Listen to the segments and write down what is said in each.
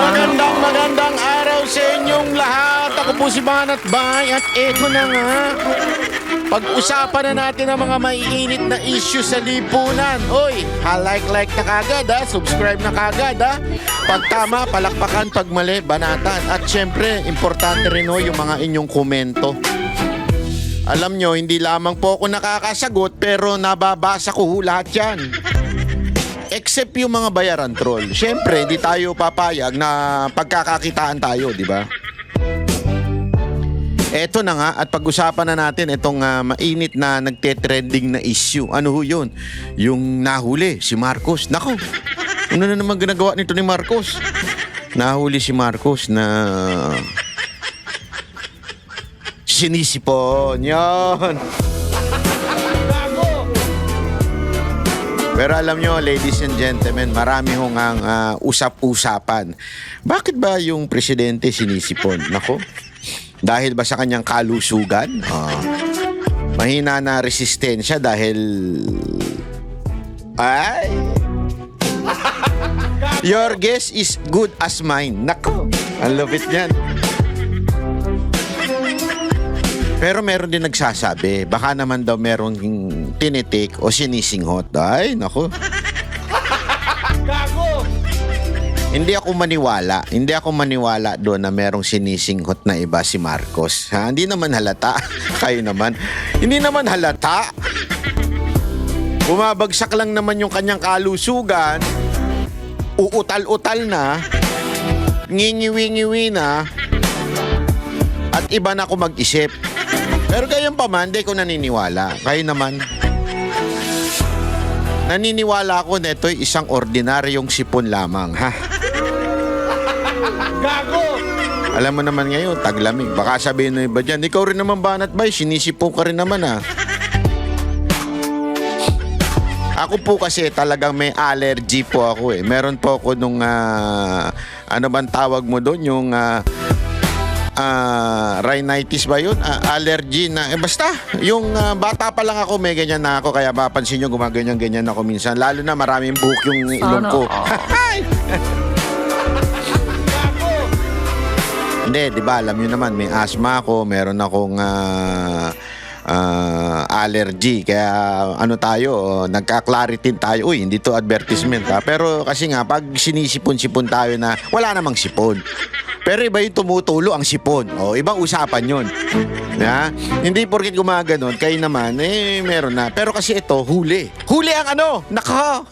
Magandang araw sa inyong lahat. Ako po si Banat Bay at eto na nga. Pag-usapan na natin ang mga maiinit na issue sa lipunan. Oy, like na kagad ha, subscribe na kagad ha. Pag tama, palakpakan, pag mali, banatan. At syempre, importante rin yung mga inyong komento. Alam nyo, hindi lamang po ako nakakasagot pero nababasa ko lahat yan. Except yung mga bayaran troll. Siyempre, hindi tayo papayag na pagkakakitaan tayo, di ba? Eto na nga, at pag-usapan na natin itong mainit na nagte-trending na issue. Ano ho yun? Yung nahuli, si Marcos. Nako, ano na naman ginagawa nito ni Marcos? Nahuli si Marcos na sinisipon. Yun. Pero alam nyo, ladies and gentlemen, marami hong ang usap-usapan. Bakit ba yung presidente sinisipon? Nako, dahil ba sa kanyang kalusugan? Mahina na resistensya dahil... Ay! Your guess is good as mine. Nako, ang lupit niyan. Pero meron din nagsasabi, baka naman daw merong tinitik o sinisinghot. Ay, naku. Gago! Hindi ako maniwala doon na merong sinisinghot na iba si Marcos. Ha? Hindi naman halata. Kayo naman. Hindi naman halata. Bumabagsak lang naman yung kanyang kalusugan. Uutal-utal na. Ngingiwi-ngiwi na. At iba na ako mag-isip. Pero gayon pa man, di ko naniniwala. Kayo naman. Naniniwala ako na ito'y isang ordinaryong sipon lamang, ha? Gago! Alam mo naman ngayon, taglamig. Baka sabihin na iba dyan, ikaw rin naman Banat Bay, sinisipon ka rin naman, ha? Ako po kasi talagang may allergy po ako, eh. Meron po ako nung, ano bang tawag mo doon? Yung, rhinitis ba yun? Allergy na. Basta, yung bata pa lang ako, may ganyan na ako. Kaya mapansin nyo, gumaganyan-ganyan ako minsan. Lalo na maraming buhok yung ilong ko. Hindi, di ba? Alam nyo naman, may asthma ako. Meron akong allergy. Kaya ano tayo, nagka-claritin tayo. Uy, hindi to advertisement ha. Pero kasi nga, pag sinisipon-sipon tayo na wala namang sipon. Pero iba yung tumutulo ang sipon. O, ibang usapan yun. Ya? Hindi porket gumaganon, kayo naman, meron na. Pero kasi ito, huli. Huli ang ano? Nako!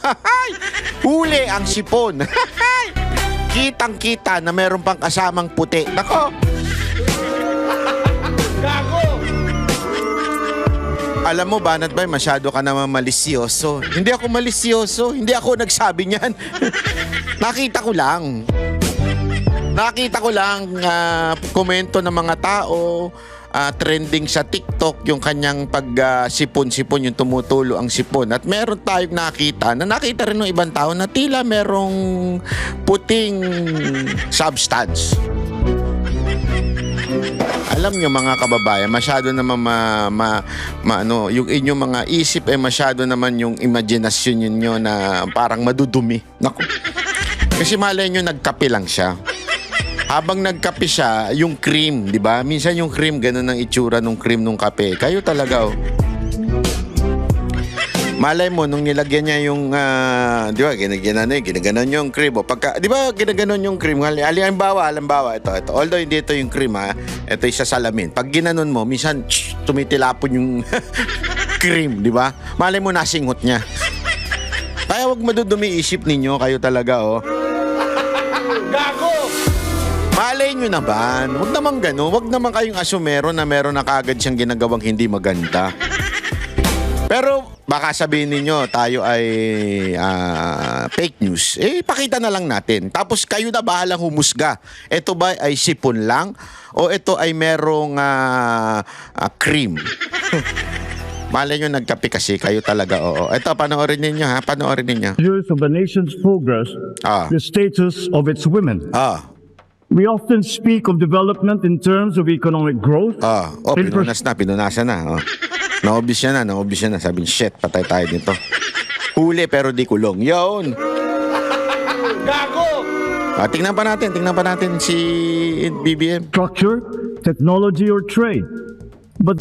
Huli ang sipon. Kitang-kita na meron pang kasamang puti. Nako! Gago! Alam mo, Banat Bay, masyado ka naman malisyoso. Hindi ako malisyoso. Hindi ako nagsabi niyan. Nakita ko lang komento ng mga tao, trending sa TikTok yung kanyang pag-sipon-sipon, yung tumutulo ang sipon. At meron tayong nakita rin ng ibang tao na tila merong puting substance. Alam nyo mga kababayan, masyado naman yung inyong mga isip masyado naman yung imaginasyon nyo na parang madudumi. Naku. Kasi malay nyo nagkape lang siya. Habang nagkape siya, yung cream, di ba? Minsan yung cream, ganun ang itsura ng cream ng kape. Kayo talaga, oh. Malay mo, nung nilagyan niya yung, di ba, ginaganon yung cream. O, pagka, di ba, ginaganon yung cream. Halimbawa, ito. Although hindi ito yung cream, ha. Ito yung sa salamin. Pag ginanon mo, minsan, tumitilapon yung cream, di ba? Malay mo, nasinghot niya. Kaya wag madudumi isip ninyo, kayo talaga, oh. Gago! Malay nyo naman, huwag naman gano'n, huwag naman kayong asumero na meron na kagad siyang ginagawang hindi maganda. Pero baka sabihin ninyo, tayo ay fake news. Pakita na lang natin. Tapos kayo na bahalang humusga. Ito ba ay sipon lang? O ito ay merong cream? Malay nyo nagkape kasi, kayo talaga, oo. Ito, panoorin ninyo ha, panoorin ninyo. Measures of a nation's progress, the status of its women. We often speak of development in terms of economic growth. Pinunasan na. Naobis siya na. Sabi niya, shit, patay tayo dito. Huli pero di kulong. Yun! Gago! Tingnan pa natin si BBM. Structure, technology, or trade. But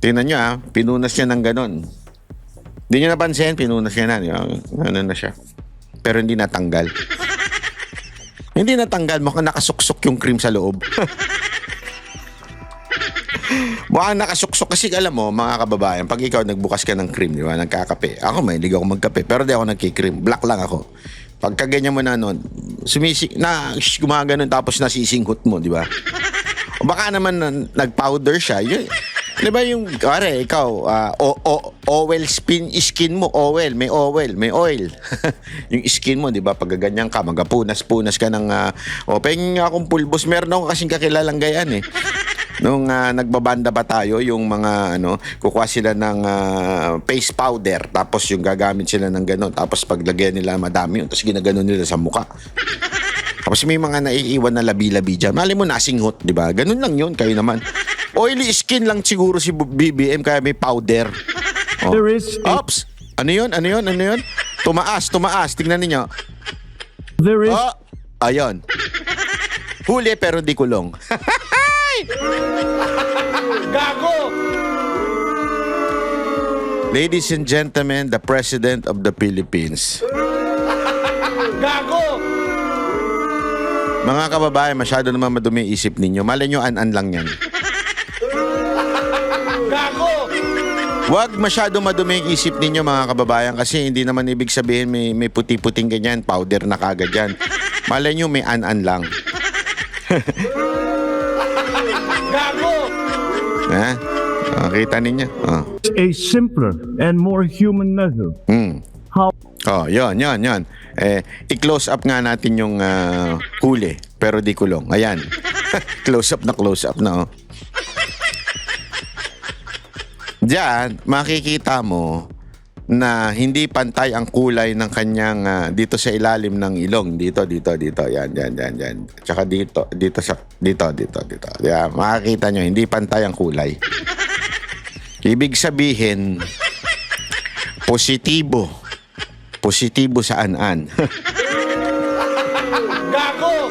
Tingnan nyo pinunas niya ng ganon. Hindi nyo napansin, pinunas niya na. Ano na siya. Pero hindi natanggal. Hindi natanggal, mukhang nakasuksok yung cream sa loob. Mukhang nakasuksok kasi alam mo, mga kababayan, pag ikaw nagbukas ka ng cream, di ba, nagkakape. Ako mahilig ako magkape, pero di ako nagkikream. Black lang ako. Pagka ganyan mo na nun, gumaganon tapos nasisingkot mo, di ba? O baka naman nag-powder siya. Yun, di ba yung, kare, ikaw, oil skin mo, may oil. Yung skin mo, di ba, pag ganyan ka, magapunas-punas ka ng, pengin nga akong pulbos. Meron ako kasing kakilalang gayan Nung nagbabanda pa tayo, yung mga kukuha sila ng face powder, tapos yung gagamit sila ng gano'n, tapos paglagyan nila madami yun, tapos ginaganon nila sa muka. Tapos may mga naiiwan na labi-labi dyan. Mali mo nasinghot, di ba? Ganun lang yun, kayo naman. Oily skin lang siguro si BBM, kaya may powder. There is Ops! Ano yun? Tumaas. Tingnan ninyo. There is ayun. Huli pero di kulong. Gago! Ladies and gentlemen, the President of the Philippines. Gago! Mga kababayan, masyado naman madumi isip ninyo. Malay nyo, an-an lang yan. Gago! Huwag masyado madumi ang isip ninyo, mga kababayan, kasi hindi naman ibig sabihin may puti-puting ganyan, powder na kagad yan. Malay nyo, may an-an lang. Gago! Kita ninyo? a simpler and more human measure. How Yon. I-close up nga natin yung huli, pero di kulong. Ayan. close up na. Diyan, makikita mo na hindi pantay ang kulay ng kanyang dito sa ilalim ng ilong. Dito. Yan. Tsaka dito. Yan, makikita nyo, hindi pantay ang kulay. Ibig sabihin, positibo. Positibo sa an-an. Gago!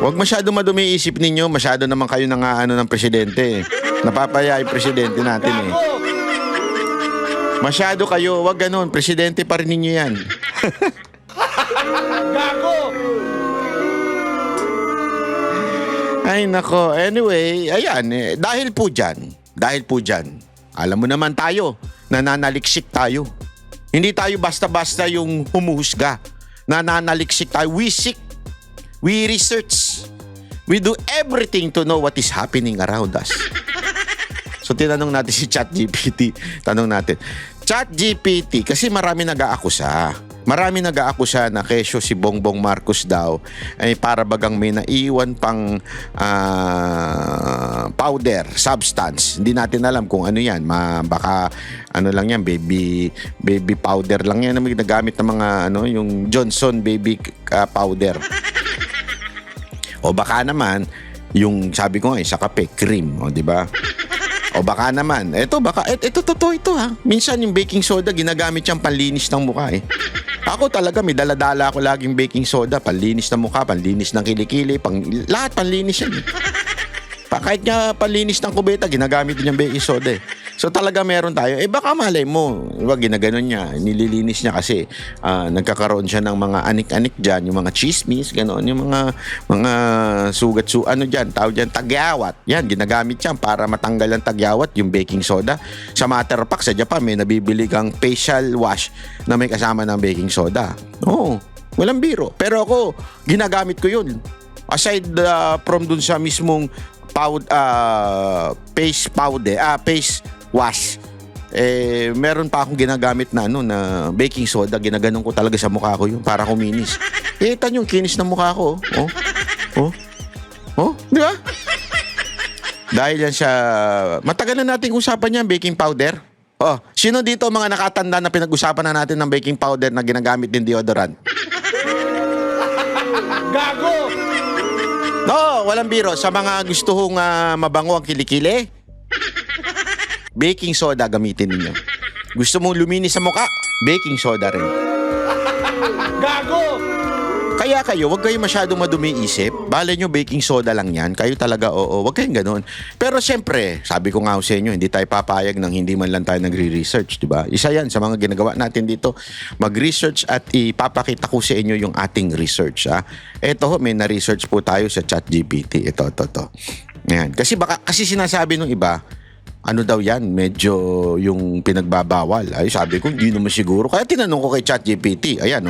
Huwag masyado madumi isip ninyo. Masyado naman kayo nangaano ng presidente. Napapaya yung presidente natin Masyado kayo. Huwag ganun. Presidente pa rin ninyo yan. Gago! Ay, nako. Anyway, ayan. Dahil po dyan, alam mo naman tayo, nananaliksik tayo. Hindi tayo basta-basta yung humuhusga. Nananaliksik tayo. We seek. We research. We do everything to know what is happening around us. So, tinanong natin si ChatGPT. ChatGPT, kasi marami nag-aakusa. Na kesyo si Bongbong Marcos daw ay para bagang may naiwan pang powder, substance. Hindi natin alam kung ano yan. Baka ano lang yan, baby powder lang yan na may nagamit ng mga yung Johnson baby powder. O baka naman yung sabi ko nga sa kape, cream, di ba? O baka naman, ito totoo ito Minsan yung baking soda ginagamit siyang panlinis ng mukha Ako talaga may daladala ako laging baking soda, panlinis ng mukha, panlinis ng kilikili, lahat panlinis yan. Kahit nga panlinis ng kubeta, ginagamit din yung baking soda So talaga meron tayo. Baka malay mo, ginaganon niya, nililinis niya kasi nagkakaroon siya ng mga anik-anik dyan, yung mga chismis, gano'n, yung mga sugat, tawag dyan, tagyawat. Yan, ginagamit yan para matanggal ang tagyawat, yung baking soda. Sa matter of fact, sa Japan, may nabibili kang facial wash na may kasama ng baking soda. Oo, walang biro. Pero ako, ginagamit ko yun. Aside from dun sa mismong face wash, meron pa akong ginagamit na na baking soda, ginaganon ko talaga sa mukha ko yun para kuminis. Kita nyo yung kinis ng mukha ko. Di ba? Dahil yan sa matagal na nating usapan yan, baking powder. Sino dito mga nakatanda na pinag-usapan na natin ng baking powder na ginagamit din deodorant? Gago! No, walang biro. Sa mga gusto hong mabango ang kilikili, baking soda gamitin ninyo. Gusto mong luminis sa mukha, baking soda rin. Gago! Kaya kayo, wag kayo masyadong madumi isip. Bale nyo, baking soda lang yan. Kayo talaga, oo, wag kayong ganun. Pero syempre, sabi ko nga sa inyo, hindi tayo papayag ng hindi man lang tayo nagre-research, di ba? Isa yan sa mga ginagawa natin dito. Mag-research at ipapakita ko sa inyo yung ating research. Ito, may na-research po tayo sa ChatGPT. Ito. Ayan. Kasi sinasabi nung iba, ano daw yan, medyo yung pinagbabawal. Ay, sabi ko, hindi naman siguro. Kaya tinanong ko kay ChatGPT. Ayan,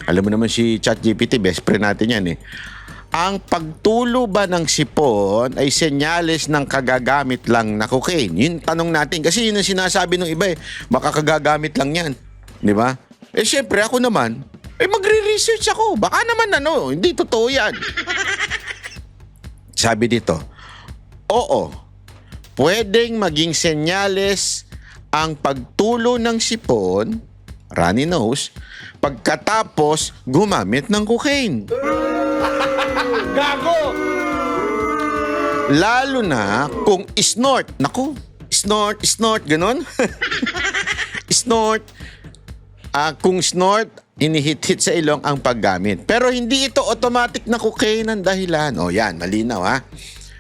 Alam mo naman si ChatGPT, best friend natin yan Ang pagtulo ba ng sipon ay senyales ng kagagamit lang na cocaine? Yun tanong natin. Kasi yun ang sinasabi ng iba Baka kagagamit lang yan. Di ba? Syempre ako naman, magre-research ako. Baka naman hindi totoo yan. Sabi dito, oo, pwedeng maging senyales ang pagtulo ng sipon, runny nose, pagkatapos gumamit ng cocaine. Gago! Lalo na kung snort. Naku, snort, ganon. Snort. Kung snort, inihit-hit sa ilong ang paggamit. Pero hindi ito automatic na cocaine ang dahilan. Yan, malinaw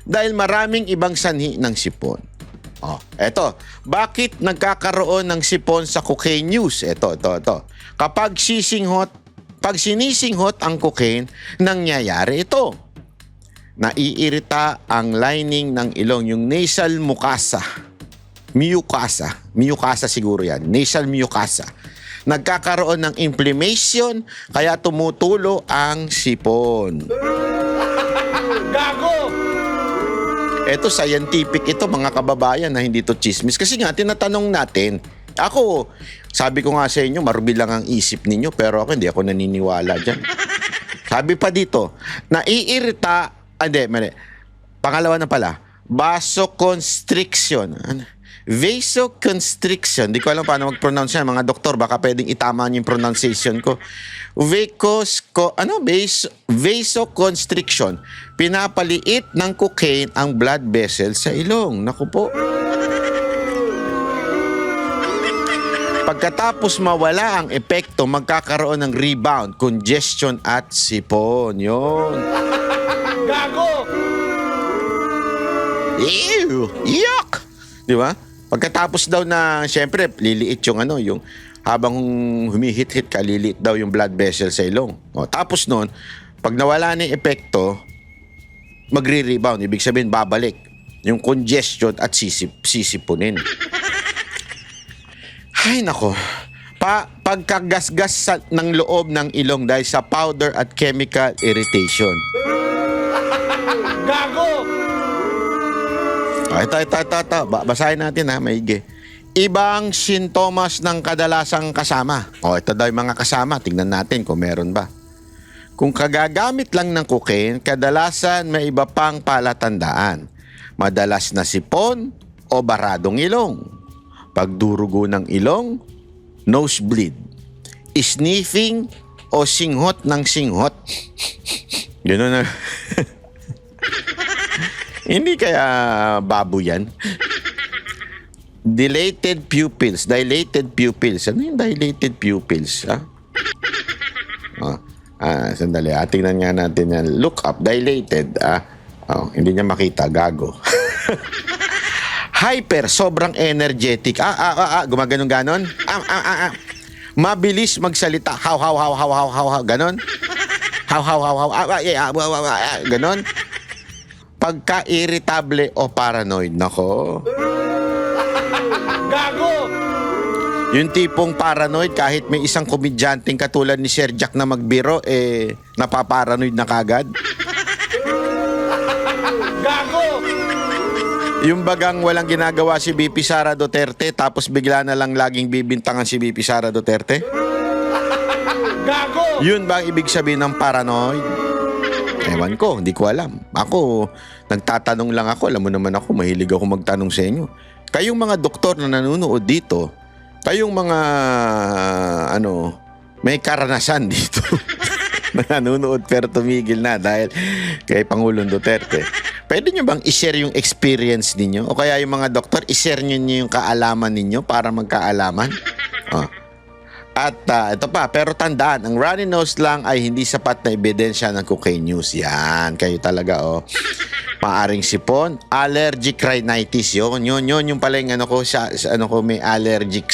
Dahil maraming ibang sanhi ng sipon. Eto, bakit nagkakaroon ng sipon sa cocaine use? Ito. Kapag sinisinghot ang cocaine, nangyayari ito. Naiirita ang lining ng ilong, yung nasal mucosa. Mucosa siguro yan. Nasal mucosa. Nagkakaroon ng inflammation, kaya tumutulo ang sipon. Gago! Ito, scientific ito, mga kababayan, na hindi to chismis. Kasi nga, tinatanong natin. Ako, sabi ko nga sa inyo, marubi lang ang isip ninyo, pero ako hindi ako naniniwala dyan. Sabi pa dito, naiirita, mali. Pangalawa na pala, vasoconstriction. Vasoconstriction. Di ko alam paano mag-pronounce yan. Mga doktor, baka pwedeng itama niyo yung pronunciation ko. Vasoconstriction. Pinapaliit ng cocaine ang blood vessel sa ilong. Naku po. Pagkatapos mawala ang epekto, magkakaroon ng rebound, congestion at sipon. Yun. Gago! Ew! Yuck! Di ba? Pagkatapos daw na, syempre, liliit yung yung habang humihit-hit ka, liliit daw yung blood vessel sa ilong. Tapos nun, pag nawala na yung epekto, magre-rebound. Ibig sabihin, babalik yung congestion at sisipunin. Ay, nako. Pagkagasgas ng loob ng ilong dahil sa powder at chemical irritation. Gago! Ito. Basahin natin maigi. Ibang sintomas ng kadalasang kasama. Ito daw yung mga kasama. Tingnan natin kung meron ba. Kung kagagamit lang ng cocaine, kadalasan may iba pang palatandaan. Madalas na sipon o baradong ilong. Pagdurugo ng ilong, nosebleed. Sniffing o singhot ng singhot. Gano'n na. Hindi kaya babo yan? Dilated pupils. Ano yung dilated pupils? Sandali. Tingnan nga natin yan. Look up. Dilated. Hindi niya makita. Gago. Hyper. Sobrang energetic. Gumaganon-ganon. Mabilis magsalita. How. Ganon. How. Ganon. Pagka-irritable o paranoid. Nako. Gago! Yung tipong paranoid, kahit may isang komedyanteng katulad ni Sir Jack na magbiro, napaparanoid na kagad. Gago! Yung bagang walang ginagawa si BP Sara Duterte, tapos bigla na lang laging bibintangan si BP Sara Duterte. Gago! Yun ba ang ibig sabihin ng paranoid? Ewan ko, hindi ko alam. Ako, nagtatanong lang ako. Alam mo naman ako, mahilig ako magtanong sa inyo. Kayong mga doktor na nanonood dito, kayong mga, may karanasan dito. Nanonood pero tumigil na dahil kay Pangulong Duterte. Pwede nyo bang i-share yung experience ninyo? O kaya yung mga doktor, i-share nyo yung kaalaman ninyo para magkaalaman? At ito pa, pero tandaan, ang runny nose lang ay hindi sapat na ebidensya ng cocaine use. Yan, kayo talaga maaring sipon, allergic rhinitis, yun yung pala yung may allergic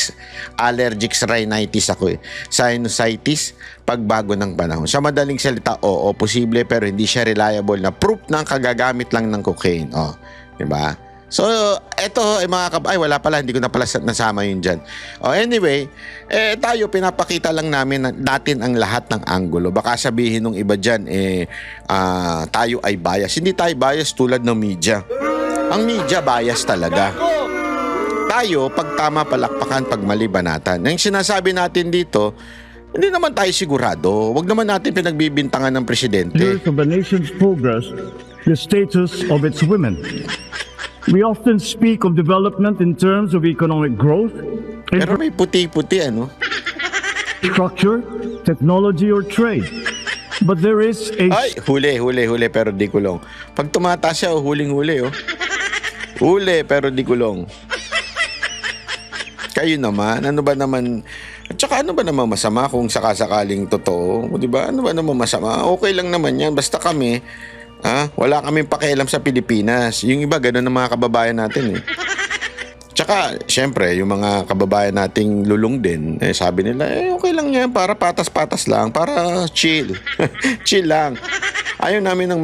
rhinitis ako sinusitis, pagbago ng panahon. Sa madaling salita, oo, posible pero hindi siya reliable na proof ng kagagamit lang ng cocaine. Diba? So, eto wala pala, hindi ko na pala nasama yun dyan. Anyway, tayo pinapakita lang natin ang lahat ng anggulo. Baka sabihin nung iba dyan, tayo ay bias. Hindi tayo bias tulad ng media. Ang media bias talaga. Tayo, pag tama palakpakan, pag mali banatan. Yung sinasabi natin dito, hindi naman tayo sigurado. Huwag naman natin pinagbibintangan ng presidente. Years of the nation's progress, the status of its women. We often speak of development in terms of economic growth, Pero may puti-puti, structure, technology, or trade. But there is a... Ay, huli, pero di kulong. Pag tumataas siya, huling-huli, Huli, pero di kulong. Kayo naman, ano ba naman... At saka ano ba naman masama kung sakasakaling totoo? O, diba? Ano ba naman masama? Okay lang naman yan. Basta kami... wala kaming pakialam sa Pilipinas. Yung iba, ganun ang mga kababayan natin Tsaka, syempre, yung mga kababayan nating lulong din, sabi nila, okay lang yan, para patas-patas lang, para chill. Chill lang. Ayaw namin ng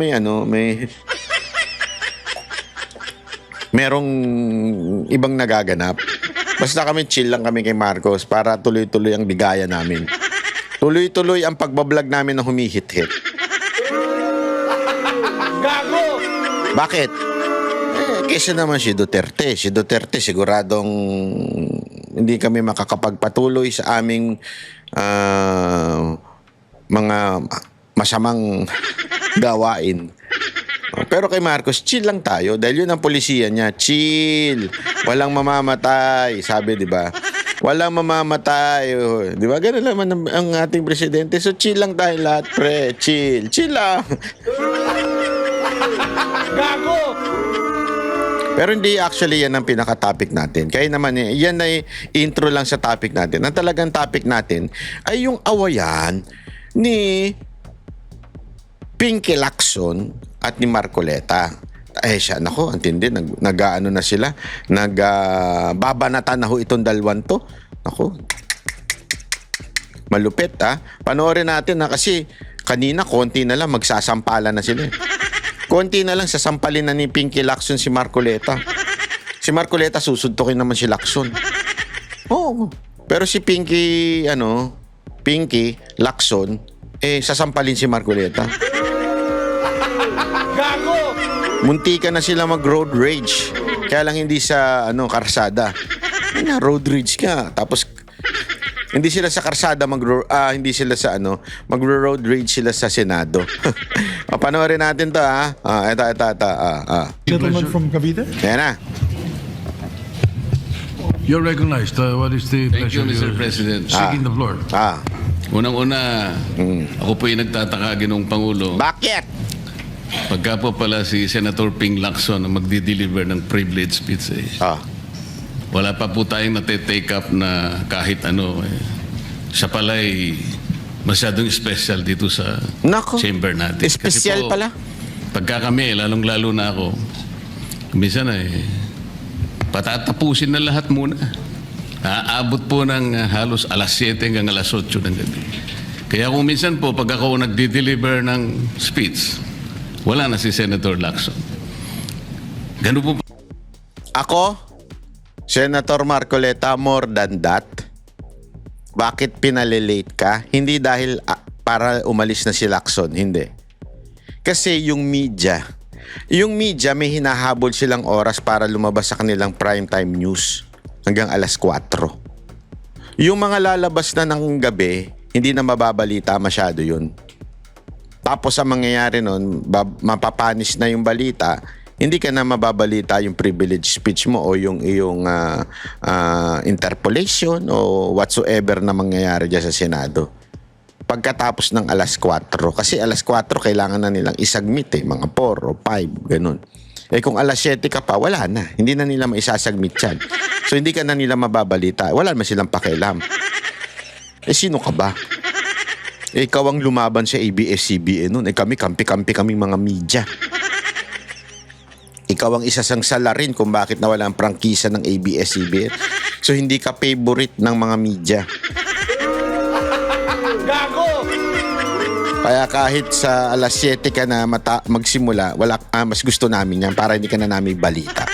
merong ibang nagaganap. Basta kami chill lang kami kay Marcos para tuloy-tuloy ang bigaya namin. Tuloy-tuloy ang pagbablog namin na humihit-hit. Gago! Bakit? Kesa naman si Duterte. Si Duterte siguradong hindi kami makakapagpatuloy sa aming mga masamang gawain. Pero kay Marcos, chill lang tayo dahil yun ang polisiya niya. Chill. Walang mamamatay. Sabi, di ba? Walang mamamatay. Di ba? Ganun naman ang ating presidente. So, chill lang tayo lahat, pre. Chill. Chill lang. Gago! Pero hindi actually yan ang pinaka-topic natin. Kaya naman yan ay intro lang sa topic natin. Ang talagang topic natin ay yung awayan ni Pinky Lacson at ni Marcoleta. Siya, nako, antindi, nag-ano na sila. Babanatan na ho itong dalwan to. Nako, malupit Panoorin natin kasi kanina konti na lang magsasampalan na sila. Konti na lang sasampalin na ni Pinky Lacson si Marcoleta. Si Marcoleta susuntukin naman si Lacson. Pero si Pinky Lacson sasampalin si Marcoleta. Gago! Muntika na sila mag-road rage. Kaya lang hindi sa karsada. Road rage ka. Tapos hindi sila sa karsada hindi sila sa magro-road rage sila sa Senado. Panoorin natin 'to Ito. Gentleman from Cavite? Yan na. You're recognized. What is the Thank you, pleasure? Mr. President. Seeking the floor. Unang-una, ako po yung nagtataka, Ginoong Pangulo. Bakit? Pagka po pala si Senator Ping Lacson ang magdi-deliver ng privilege speech, wala pa po tayong nate-take up na kahit siya pala ay masyadong special dito sa chamber natin. Special pala? Pagka kami, lalong-lalo na ako, minsan patatapusin na lahat muna. Aabot po ng halos alas 7 hanggang alas 8 ng gabi. Kaya kung minsan po, pag ako nagdi-deliver ng speech, wala na si Senator Lacson. Ganun po. Ako, Senator Marcoleta, more than that. Bakit pinalilate ka? Hindi dahil para umalis na si Lacson, hindi. Kasi yung media may hinahabol silang oras para lumabas sa kanilang primetime news hanggang alas 4. Yung mga lalabas na ng gabi, hindi na mababalita masyado yun. Tapos ang mangyayari nun, mapapanis na yung balita, hindi ka na mababalita yung privilege speech mo o yung iyong interpolation o whatsoever na mangyayari dyan sa Senado. Pagkatapos ng alas 4. Kasi alas 4 kailangan na nilang isagmit mga 4 o 5, ganun. Kung alas 7 ka pa, wala na. Hindi na nila maisasagmit yan. So hindi ka na nila mababalita. Wala naman silang pakialam. Sino ka ba? Ikaw ang lumaban sa ABS-CBN noon. Kami, kampi-kampi kaming mga media. Ikaw ang isa sang salarin kung bakit nawala ang prangkisa ng ABS-CBN. So, hindi ka favorite ng mga media. Gago! Kaya kahit sa alas 7 ka na magsimula, mas gusto namin yan para hindi ka na namin balita.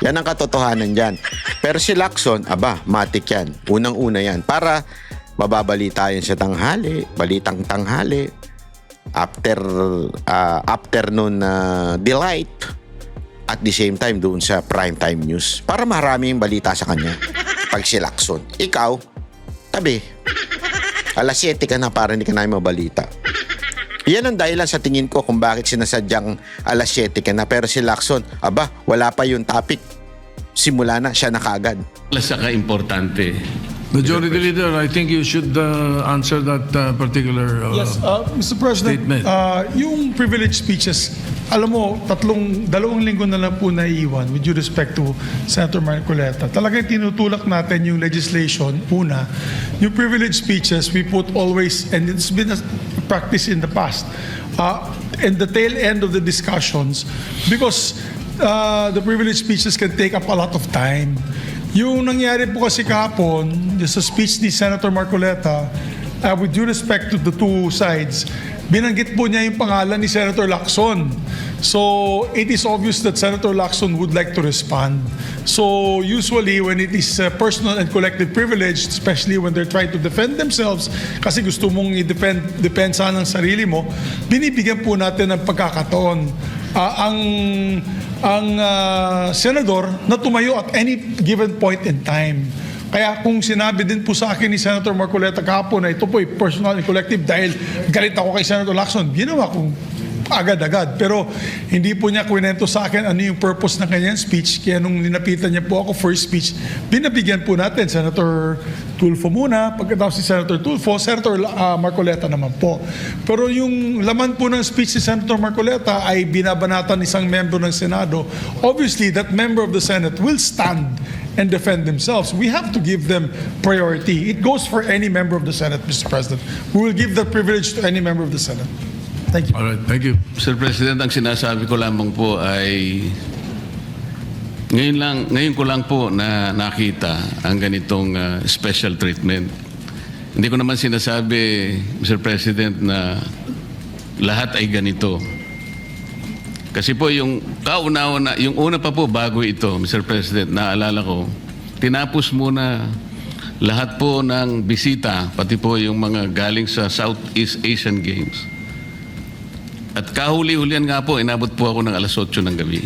Yan ang katotohanan dyan. Pero si Lacson, matik yan. Unang-una yan. Para mababalita yan sa tanghali, balitang tanghali, afternoon delight, at the same time doon sa primetime news. Para maraming balita sa kanya. Pag si Lacson. Ikaw, tabi. Alas 7 ka na para hindi ka namin mabalita. Yan ang dahilan sa tingin ko kung bakit sinasadyang alas 7 ka na. Pero si Lacson, wala pa yung topic. Simula na, siya na kaagad. Saka importante. Majority Leader, I think you should answer that particular Yes, Mr. President, statement. yung privilege speeches, alam mo, dalawang linggo na lang po naiiwan with due respect to Senator Marcoleta. Talagang tinutulak natin yung legislation. Una, yung privilege speeches, we put always, and it's been a practice in the past, in the tail end of the discussions, because the privilege speeches can take up a lot of time. Yung nangyari po kasi kahapon, sa speech ni Senator Marcoleta, with due respect to the two sides, binanggit po niya yung pangalan ni Senator Lacson. So, it is obvious that Senator Lacson would like to respond. So, usually when it is personal and collective privilege, especially when they're trying to defend themselves, kasi gusto mong i-defend sana ang sarili mo, binibigyan po natin ng pagkakataon. Ang senador na tumayo at any given point in time. Kaya kung sinabi din po sa akin ni Senator Marcoleta kahapon na ito po ay personal and collective dahil galit ako kay Senator Lacson, ginawa kong agad-agad. Pero hindi po niya kwento sa akin ano yung purpose ng kanyang speech. Kaya nung ninapitan niya po ako first speech, binabigyan po natin Senator Tulfo muna. Pagkatapos si Senator Tulfo, Senator Marcoleta naman po. Pero yung laman po ng speech ni Senator Marcoleta ay binabanatan isang membro ng Senado. Obviously, that member of the Senate will stand and defend themselves. We have to give them priority. It goes for any member of the Senate, Mr. President. We will give that privilege to any member of the Senate. Thank you. All right, thank you. Sir President, ang sinasabi ko lamang po ay ngayon ko lang po na nakita ang ganitong special treatment. Hindi ko naman sinasabi, Mr. President, na lahat ay ganito. Kasi po yung yung una pa po bago ito, Mr. President, naalala ko, tinapos muna lahat po ng bisita, pati po yung mga galing sa Southeast Asian Games. At kahuli-hulian nga po, inabot po ako ng alas 8 ng gabi.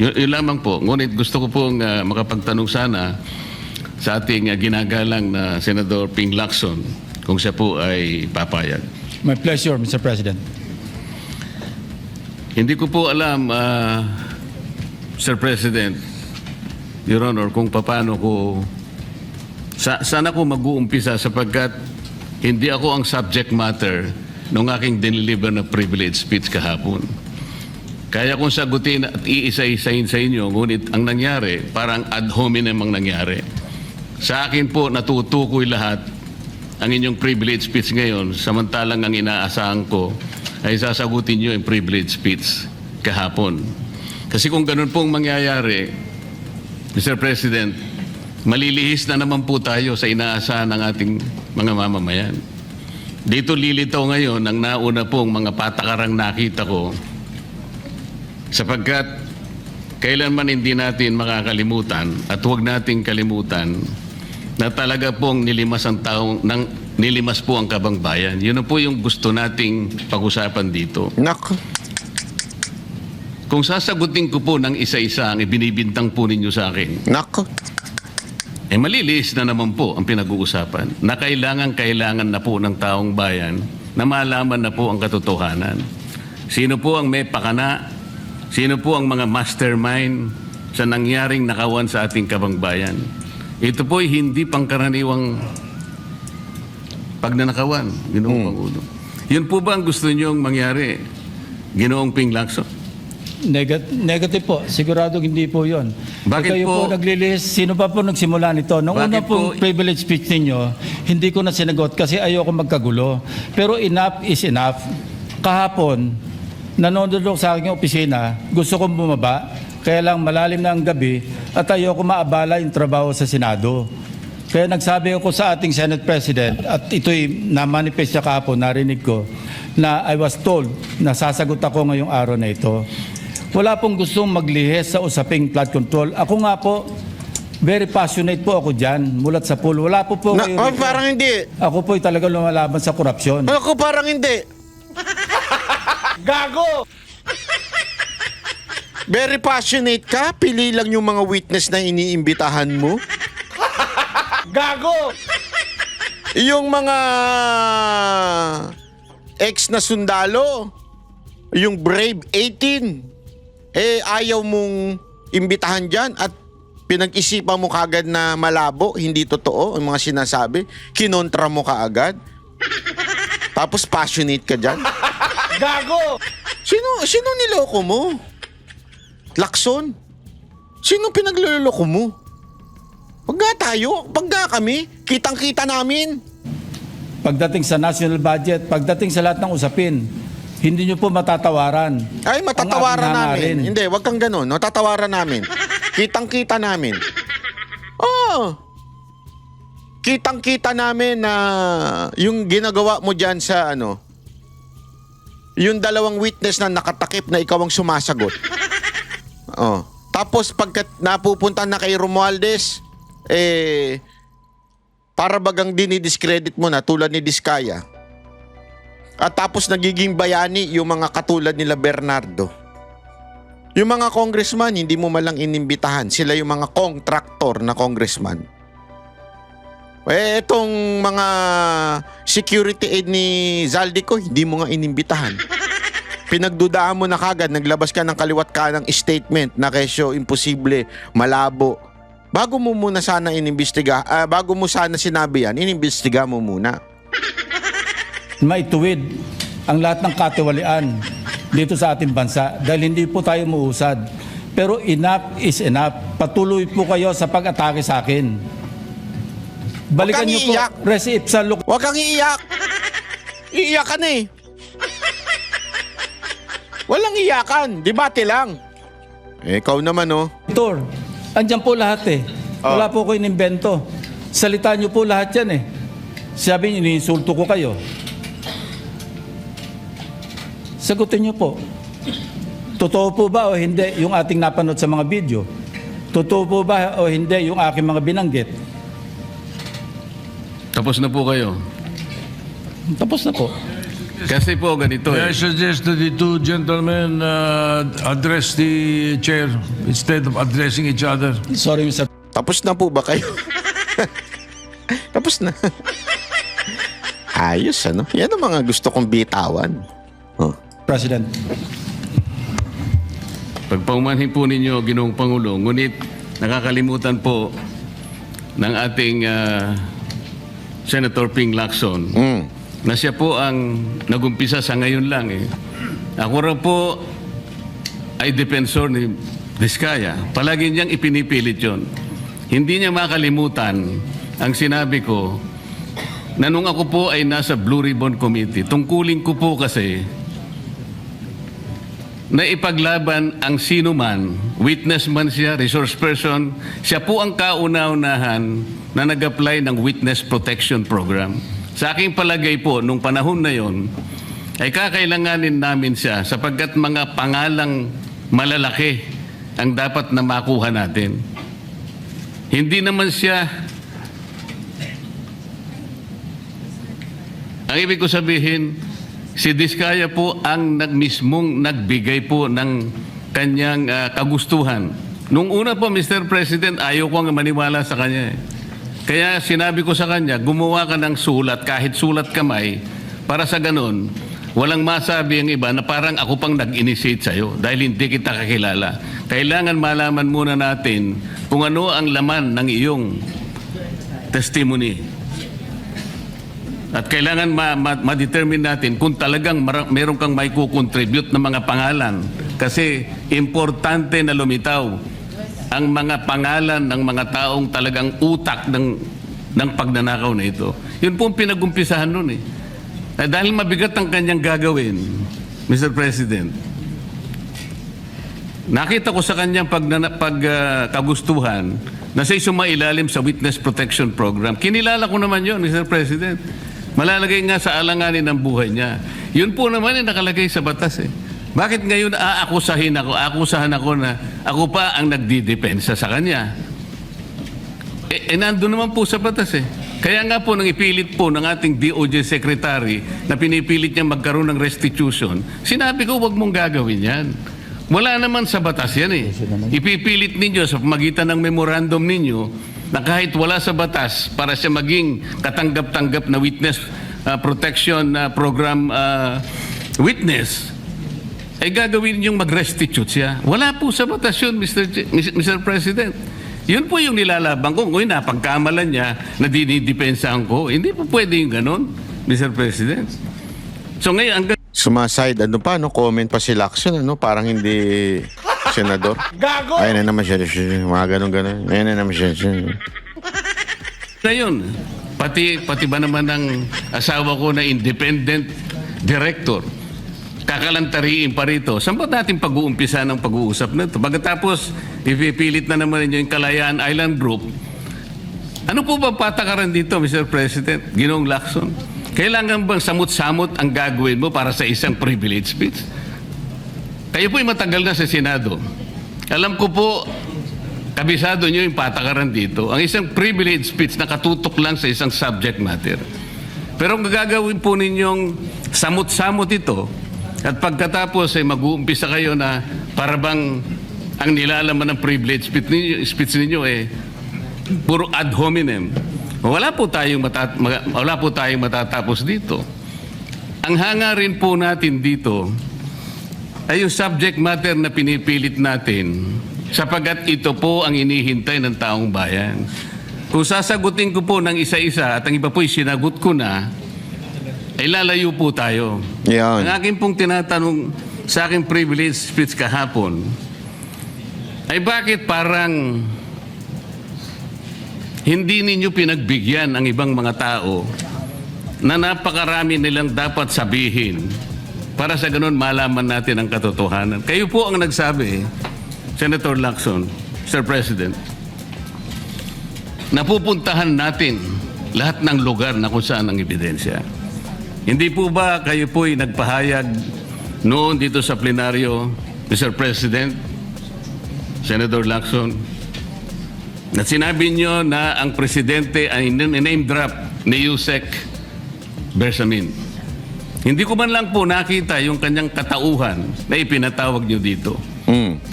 Yun lamang po. Ngunit gusto ko pong makapagtanong sana sa ating ginagalang na Senador Ping Lacson kung siya po ay papayag. My pleasure, Mr. President. Hindi ko po alam, Sir President, Your Honor, kung paano ko... Sana ko mag-uumpisa sapagkat hindi ako ang subject matter nung aking diniliver na privilege speech kahapon. Kaya kung sagutin at iisa-isahin sa inyo, ngunit ang nangyari, parang ad hominem ang nangyari. Sa akin po, natutukoy lahat ang inyong privilege speech ngayon, samantalang ang inaasahan ko ay sasagutin nyo yung privilege speech kahapon. Kasi kung ganun pong mangyayari, Mr. President, malilihis na naman po tayo sa inaasahan ng ating mga mamamayan. Dito lilitaw ngayon ang nauna pong mga patakarang nakita ko sapagkat kailanman hindi natin makakalimutan at huwag nating kalimutan na talaga pong nilimas po ang kabangbayan. Yun na po yung gusto nating pag-usapan dito. Nako. Kung sasagutin ko po ng isa-isa ang ibinibintang po ninyo sa akin, Nako. maliliis na naman po ang pinag-uusapan na kailangan na po ng taong bayan na malaman na po ang katotohanan. Sino po ang may pakana? Sino po ang mga mastermind sa nangyaring nakawan sa ating kabangbayan? Ito po ay hindi pangkaraniwang pagnanakawan, Ginoong Pangulo. Yun po ba ang gusto niyong mangyari, Ginoong Ping Lacson? Negative po. Sigurado hindi po yon. Bakit Kayo po po- naglilihis. Sino pa po nagsimula nito? Nung Bakit una pong po- privilege speech ninyo, hindi ko na sinagot kasi ayoko magkagulo. Pero enough is enough. Kahapon, nanonood ako sa aking opisina, gusto kong bumaba, kaya lang malalim na ang gabi at ayoko maabala yung trabaho sa Senado. Kaya nagsabi ako sa ating Senate President at ito'y na-manifest niya kahapon, narinig ko, na I was told na sasagot ako ngayong araw na ito. Wala pong gustong maglihis sa usaping flood control. Ako nga po, very passionate po ako dyan, mulat sa pool. Wala po po kayo rito. Parang hindi. Ako po'y talaga lumalaban sa korupsyon. Ako parang hindi. Gago! Very passionate ka? Pili lang yung mga witness na iniimbitahan mo? Gago! Yung mga ex na sundalo, yung Brave 18, ayaw mong imbitahan dyan at pinag-isipan mo kagad na malabo, hindi totoo ang mga sinasabi, kinontra mo kaagad, tapos passionate ka dyan. Gago! Sino niloko mo? Lacson? Sino pinagluloko mo? Pagka tayo, pagka kami, kitang-kita namin. Pagdating sa national budget, pagdating sa lahat ng usapin, hindi nyo po matatawaran. Ay, matatawaran ang aking namin. hangarin. Hindi, wag kang ganun. No? Tatawaran namin. Kitang-kita namin. Oh. Kitang-kita namin na yung ginagawa mo dyan sa yung dalawang witness na nakatakip na ikaw ang sumasagot. Oh. Tapos pagkat napupunta na kay Romualdez, para bagang dinidiscredit mo na tulad ni Diskaya. At tapos nagiging bayani yung mga katulad nila Bernardo. Yung mga congressman, hindi mo malang inimbitahan. Sila yung mga contractor na congressman. Etong mga security aid ni Zaldico, hindi mo nga inimbitahan. Pinagdudaan mo na kagad, naglabas ka ng kaliwat kanang statement na kesyo imposible, malabo. Bago mo muna sana bago mo sana sinabi yan, inimbestiga mo muna. Maituwid ang lahat ng katiwalian dito sa ating bansa dahil hindi po tayo muusad. Pero enough is enough. Patuloy po kayo sa pag-atake sa akin. Balikan niyo po, iiyak. Res Ipsa Luk. Huwag kang iiyak. Iiyak ka na eh. Walang iyakan, debate lang. Ikaw naman Tor, andyan po lahat eh. Wala po ko inimbento. Salita niyo po lahat yan eh. Sabi niyo, iniinsulto ko kayo. Sagutin niyo po. Totoo po ba o hindi yung ating napanood sa mga video? Totoo po ba o hindi yung aking mga binanggit? Tapos na po kayo. Tapos na po. Kasi po ganito May I suggest that the two gentlemen address the chair instead of addressing each other. Sorry, Mr. Tapos na po ba kayo? Tapos na. Ayos, Yan ang mga gusto kong bitawan. Oh. President. Pagpaumanhin po ninyo, Ginoong Pangulo, ngunit nakakalimutan po ng ating Senator Ping Lacson na siya po ang nagumpisa sa ngayon lang. Ako rin po ay defensor ni Diskaya. Palagi niyang ipinipilit yon. Hindi niya makalimutan ang sinabi ko na nung ako po ay nasa Blue Ribbon Committee, tungkulin ko po kasi na ipaglaban ang sino man, witness man siya, resource person, siya po ang kauna-unahan na nag-apply ng Witness Protection Program. Sa aking palagay po, nung panahon na yon, ay kakailanganin namin siya sapagkat mga pangalang malalaki ang dapat na makuha natin. Hindi naman siya, ang ibig ko sabihin, si Diskaya po ang mismong nagbigay po ng kanyang kagustuhan. Nung una po, Mr. President, ayaw ko nga maniwala sa kanya. Kaya sinabi ko sa kanya, gumawa ka ng sulat, kahit sulat kamay, para sa ganun, walang masabi ang iba na parang ako pang nag-initiate sa'yo dahil hindi kita kakilala. Kailangan malaman muna natin kung ano ang laman ng iyong testimony. At kailangan ma-determine natin kung talagang meron kang may kukontribute na mga pangalan. Kasi importante na lumitaw ang mga pangalan ng mga taong talagang utak ng pagnanakaw na ito. Yun po ang pinag-umpisahan nun eh. Dahil mabigat ang kanyang gagawin, Mr. President, nakita ko sa kanyang kagustuhan na siya sumailalim sa Witness Protection Program. Kinilala ko naman yun, Mr. President. Malalagay nga sa alanganin ng buhay niya. Yun po naman ay nakalagay sa batas eh. Bakit ngayon akusahan ako na ako pa ang nagdidepensa sa kanya? Nandun naman po sa batas eh. Kaya nga po nang ipilit po ng ating DOJ Secretary na pinipilit niya magkaroon ng restitution, sinabi ko wag mong gagawin yan. Wala naman sa batas yan eh. Ipipilit ninyo sa pamagitan ng memorandum ninyo na kahit wala sa batas para siya maging katanggap-tanggap na witness protection program witness, ay gagawin yung mag-restitute siya. Wala po sa batas yun, Mr. President. Yun po yung nilalaban ko. Kung napagkamalan niya na dinidepensahan ko, hindi po pwede yung ganon, Mr. President. So ngayon, Sumaside, comment pa si Lacson, parang hindi senador. Gago! Ayun na naman siya, mga ganun. Ayun na naman siya. ngayon, pati ba naman ng asawa ko na independent director, kakalantariin pa rito. Saan ba natin pag-uumpisa ng pag-uusap na ito? Pagkatapos, ipipilit na naman ninyo yung Kalayaan Island Group. Ano po ba patakaran dito, Mr. President? Ginoong Lacson? Kailangan bang samot-samot ang gagawin mo para sa isang privilege speech? Kayo po'y matagal na sa Senado. Alam ko po, kabisado nyo yung patakaran dito. Ang isang privilege speech nakatutok lang sa isang subject matter. Pero kung gagawin po ninyong samot-samot ito, at pagkatapos ay mag-uumpisa kayo na para bang ang nilalaman ng privilege speech ninyo puro ad hominem. Wala po tayong matatapos dito. Ang hangarin po natin dito ay yung subject matter na pinipilit natin sapagat ito po ang inihintay ng taong bayan. Kung sasagutin ko po ng isa-isa at ang iba po'y sinagot ko na, ay lalayo po tayo. Yan. Ang akin pong tinatanong sa aking privilege speech kahapon ay bakit parang hindi ninyo pinagbigyan ang ibang mga tao na napakarami nilang dapat sabihin para sa ganun malaman natin ang katotohanan. Kayo po ang nagsabi, Senator Lacson, Mr. President, napupuntahan natin lahat ng lugar na kung saan ang ebidensya. Hindi po ba kayo po'y nagpahayag noon dito sa plenaryo, Mr. President, Senator Lacson, na sinabi nyo na ang presidente ay name drop ni Yusek Bersamin. Hindi ko man lang po nakita yung kanyang katauhan na ipinatawag nyo dito.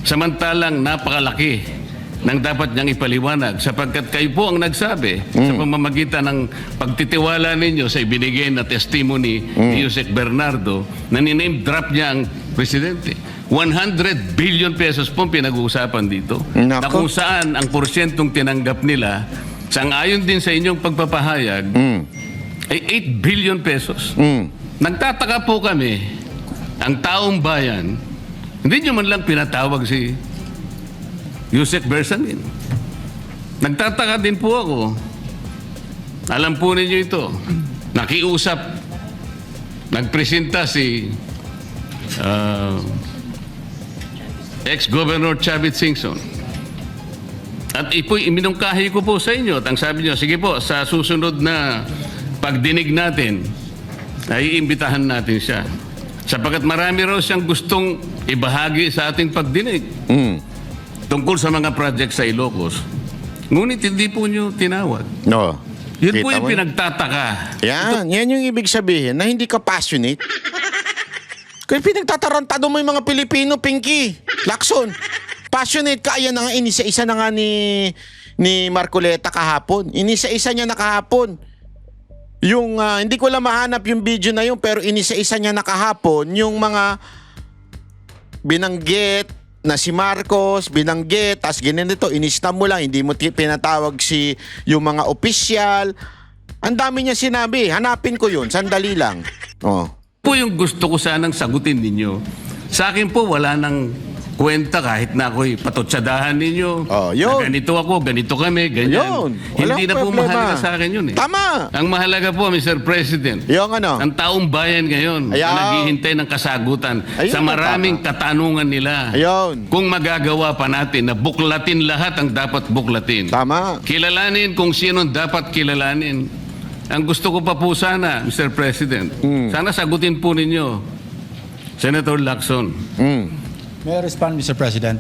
Samantalang napakalaki ng dapat niyang ipaliwanag sapagkat kayo po ang nagsabi sa pamamagitan ng pagtitiwala ninyo sa ibinigay na testimony ni Yusek Bernardo na niname drop niya ang presidente. 100 billion pesos po pinag-uusapan dito. Na kung saan ang porsyentong tinanggap nila, sang-ayon din sa inyong pagpapahayag, ay 8 billion pesos. Nagtataka po kami, ang taong bayan, hindi nyo man lang pinatawag si Yusek Bersamin. Nagtataka din po ako. Alam po ninyo ito. Nakiusap, nagpresenta si ex-Governor Chavit Singson. At iminungkahi ko po sa inyo at ang sabi nyo, sige po, sa susunod na pagdinig natin, ay iimbitahan natin siya. Sapagkat marami raw siyang gustong ibahagi sa ating pagdinig tungkol sa mga project sa Ilocos. Ngunit hindi po nyo tinawag. No. Yun po yung pinagtataka. Yan yung ibig sabihin na hindi ka passionate. Kaya pinagtatarantado mo yung mga Pilipino, Pinky. Lacson. Passionate ka. Ayan na nga, inisa-isa na nga ni Marcoleta kahapon. Inisa-isa niya na kahapon. Yung, hindi ko lang mahanap yung video na yun, pero inisa-isa niya na kahapon yung mga binanggit na si Marcos, binanggit, tas ganito, inista mo lang, hindi mo pinatawag yung mga opisyal. Ang dami niya sinabi. Hanapin ko yun. Sandali lang. Oh. Po yung gusto ko sanang sagutin ninyo. Sa akin po, wala nang kwenta kahit na ako'y patutsadahan ninyo. Oh, yun. Na ganito ako, ganito kami, ganyan. Yun. Hindi na po Walang problema. mahalaga sa akin yun eh. Tama. Ang mahalaga po, Mr. President, Yung ano? ang taong bayan ngayon Ayaw. na naghihintay ng kasagutan Ayun sa ang maraming katanungan nila. Ayun. Kung magagawa pa natin na buklatin lahat ang dapat buklatin. Tama. Kilalanin kung sino dapat kilalanin. Ang gusto ko pa po sana, Mr. President, sana sagutin po ninyo, Senator Lacson. May I respond, Mr. President?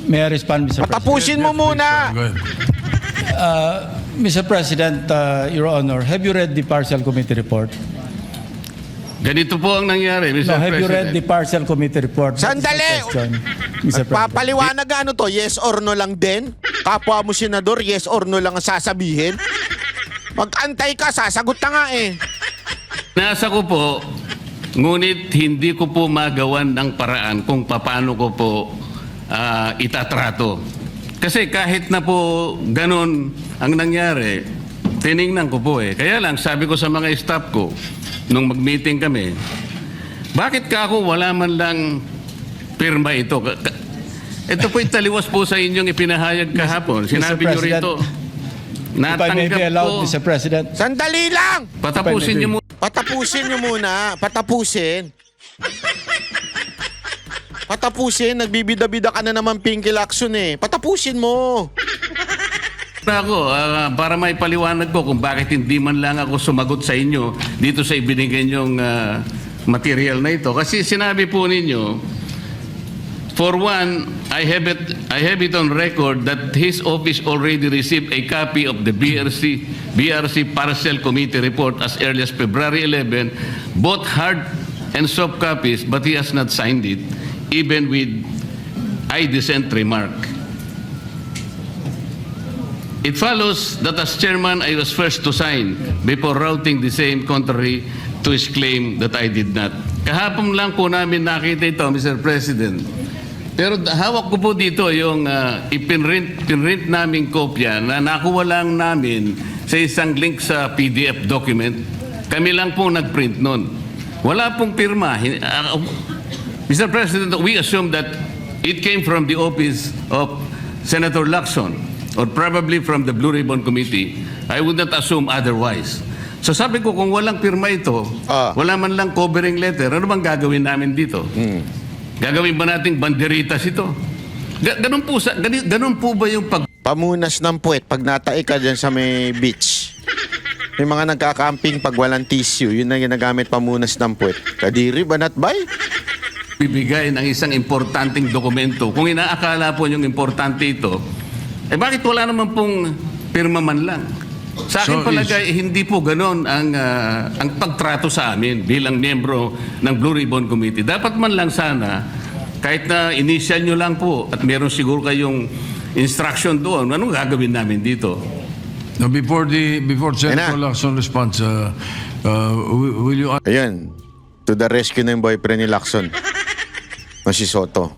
May I respond, Mr. President? Patapusin mo muna. Go ahead. Mr. President, Your Honor, have you read the partial committee report? Ganito po ang nangyari, No, Mr. have you read President. the partial committee report? That's the Sandali! question, Mr. President. Papaliwanag ano to? Yes or no lang din? Kapwa mo senador, yes or no lang ang sasabihin? Mag-antay ka, sasagot na nga eh. Nasa ko po, ngunit hindi ko po magawan ng paraan kung paano ko po itatrato. Kasi kahit na po ganun ang nangyari, tiningnan ko po eh. Kaya lang, sabi ko sa mga staff ko, nung mag-meeting kami, bakit ka ako wala man lang pirma ito? Ito po taliwas po sa inyong ipinahayag kahapon. Sinabi niyo President, rito, If I may be natanggap allowed, ko. Mr. President. Sandali lang! Patapusin niyo muna. Patapusin nyo muna. Patapusin. Patapusin. Nagbibida-bida ka na naman, Pinky Lacson eh. Patapusin mo. Ako, para may paliwanag ko kung bakit hindi man lang ako sumagot sa inyo dito sa ibinigay niyong material na ito. Kasi sinabi po ninyo, for one, I have it on record that his office already received a copy of the BRC Partial Committee report as early as February 11, both hard and soft copies, but he has not signed it, even with I dissent remark. It follows that as chairman, I was first to sign before routing the same contrary to his claim that I did not. Kahapon lang po namin nakita ito, Mr. President. Pero hawak ko po dito yung ipinrint naming kopya na nakuha lang namin sa isang link sa PDF document. Kami lang po nagprint nun. Wala pong pirma. Mr. President, we assume that it came from the office of Senator Lacson or probably from the Blue Ribbon Committee. I would not assume otherwise. So sabi ko, kung walang pirma ito, wala man lang covering letter, ano bang gagawin namin dito? Gagawin ba nating banderitas ito? Ganun po ba yung Pamunas ng puwet pag natae ka dyan sa may beach. May mga nagkakamping pag walang tissue. Yun na ginagamit pamunas ng puwet. Kadiri ba not bay? bibigay ng isang importanteng dokumento? Kung inaakala po yung importante ito, bakit wala naman pong pirma man lang? Sa akin palagay, hindi po ganon ang pagtrato sa amin bilang miyembro ng Blue Ribbon Committee. Dapat man lang sana, kahit na initial nyo lang po at meron siguro kayong instruction doon, anong gagawin namin dito? Now, before Senator Lacson responds, will you... Ayan, to the rescue na yung boyfriend ni Lacson. No, si Soto.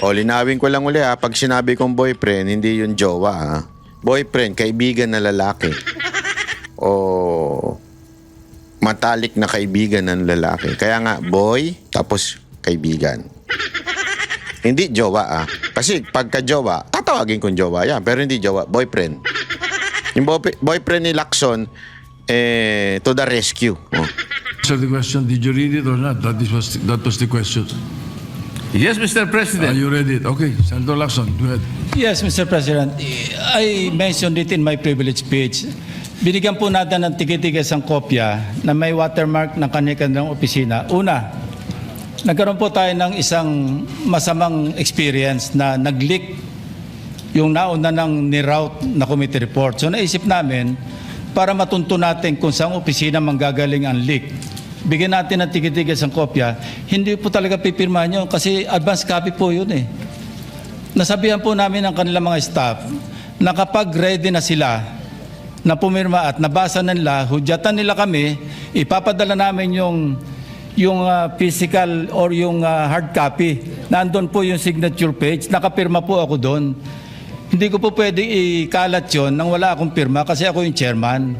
O, linawin ko lang uli ha, pag sinabi kong boyfriend, hindi yung jowa ha. Boyfriend, kaibigan na lalaki. O matalik na kaibigan ng lalaki. Kaya nga, boy, tapos kaibigan. Hindi jowa Kasi pagka jowa, tatawagin kong jowa yan. Pero hindi jowa, boyfriend. Yung boyfriend ni Lacson, to the rescue. So the question, did you read it or not? That was the question. Yes, Mr. President. You read it? Okay, Senator Lacson, go ahead. Yes, Mr. President. I mentioned it in my privilege speech. Binigyan po natin ng tigitigis ang kopya na may watermark ng kanya-kanyang opisina. Una, nagkaroon po tayo ng isang masamang experience na nag-leak yung nauna ng ni-route na committee report. So naisip namin, para matunto natin kung saan opisina manggagaling ang leak, bigyan natin ng tigitigis ang kopya, hindi po talaga pipirmahan yun kasi advance copy po yun eh. Nasabihan po namin ang kanilang mga staff na kapag ready na sila na pumirma at nabasa nila, hudyatan nila kami, ipapadala namin yung physical or yung hard copy. Nandun po yung signature page, nakapirma po ako doon. Hindi ko po pwede ikalat yun nang wala akong pirma kasi ako yung chairman.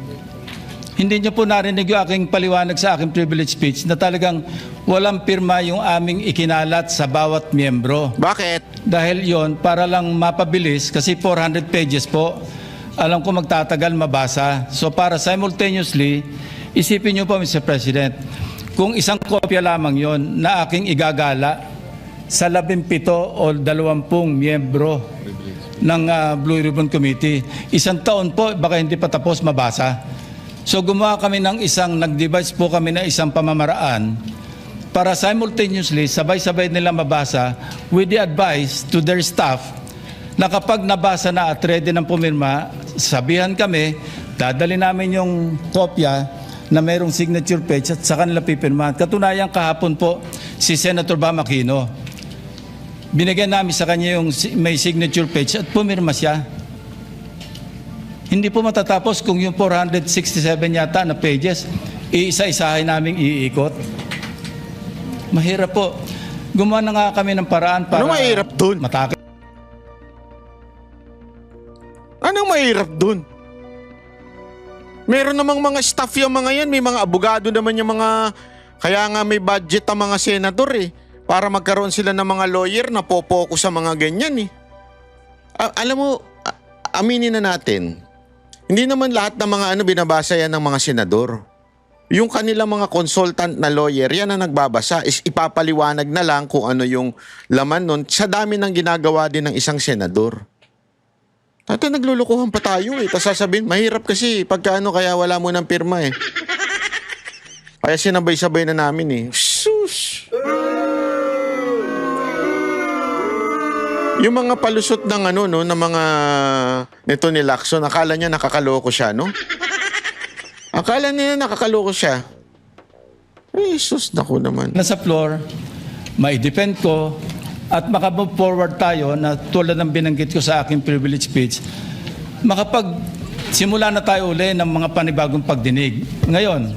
Hindi niyo po narinig yung aking paliwanag sa aking privilege speech na talagang walang pirma yung aming ikinalat sa bawat miyembro. Bakit? Dahil yon para lang mapabilis kasi 400 pages po. Alam ko magtatagal mabasa. So para simultaneously, isipin niyo po Mr. President, kung isang kopya lamang yon na aking igagala sa 17 o 20 miyembro ng Blue Ribbon Committee, isang taon po baka hindi pa tapos mabasa. So gumawa kami ng nag-devise po kami ng isang pamamaraan para simultaneously, sabay-sabay nila mabasa with the advice to their staff na kapag nabasa na at ready ng pumirma, sabihan kami, dadali namin yung kopya na mayroong signature page at sa kanila pipirmahan. Katunayan kahapon po si Senator Bam Aquino. Binigyan namin sa kanya yung may signature page at pumirma siya. Hindi po matatapos kung yung 467 yata na pages, iisa-isahin namin iikot. Mahirap po. Gumawa na nga kami ng paraan para... Ano mahirap dun? Matakot. Anong mahirap dun? Meron namang mga staff yung mga yan. May mga abogado naman yung mga... Kaya nga may budget ang mga senador eh. Para magkaroon sila ng mga lawyer na popokus sa mga ganyan eh. Alam mo, aminin na natin. Hindi naman lahat ng mga binabasa yan ng mga senador. Yung kanilang mga consultant na lawyer, yan ang nagbabasa. Is ipapaliwanag na lang kung ano yung laman nun. Sa dami ng ginagawa din ng isang senador. Tato naglulukuhan pa tayo eh. Tapos sasabihin, mahirap kasi pagka kaya wala mo ng pirma eh. Kaya sinabay-sabay na namin eh. Sus! Yung mga palusot ng ng mga nito ni Lacson, akala niya nakakaloko siya, no? Akala niya nakakaloko siya. Eh, sus, naku naman. Nasa floor, mai-defend ko at makapag forward tayo na tulad ng binanggit ko sa aking privilege speech, simula na tayo uli ng mga panibagong pagdinig. Ngayon,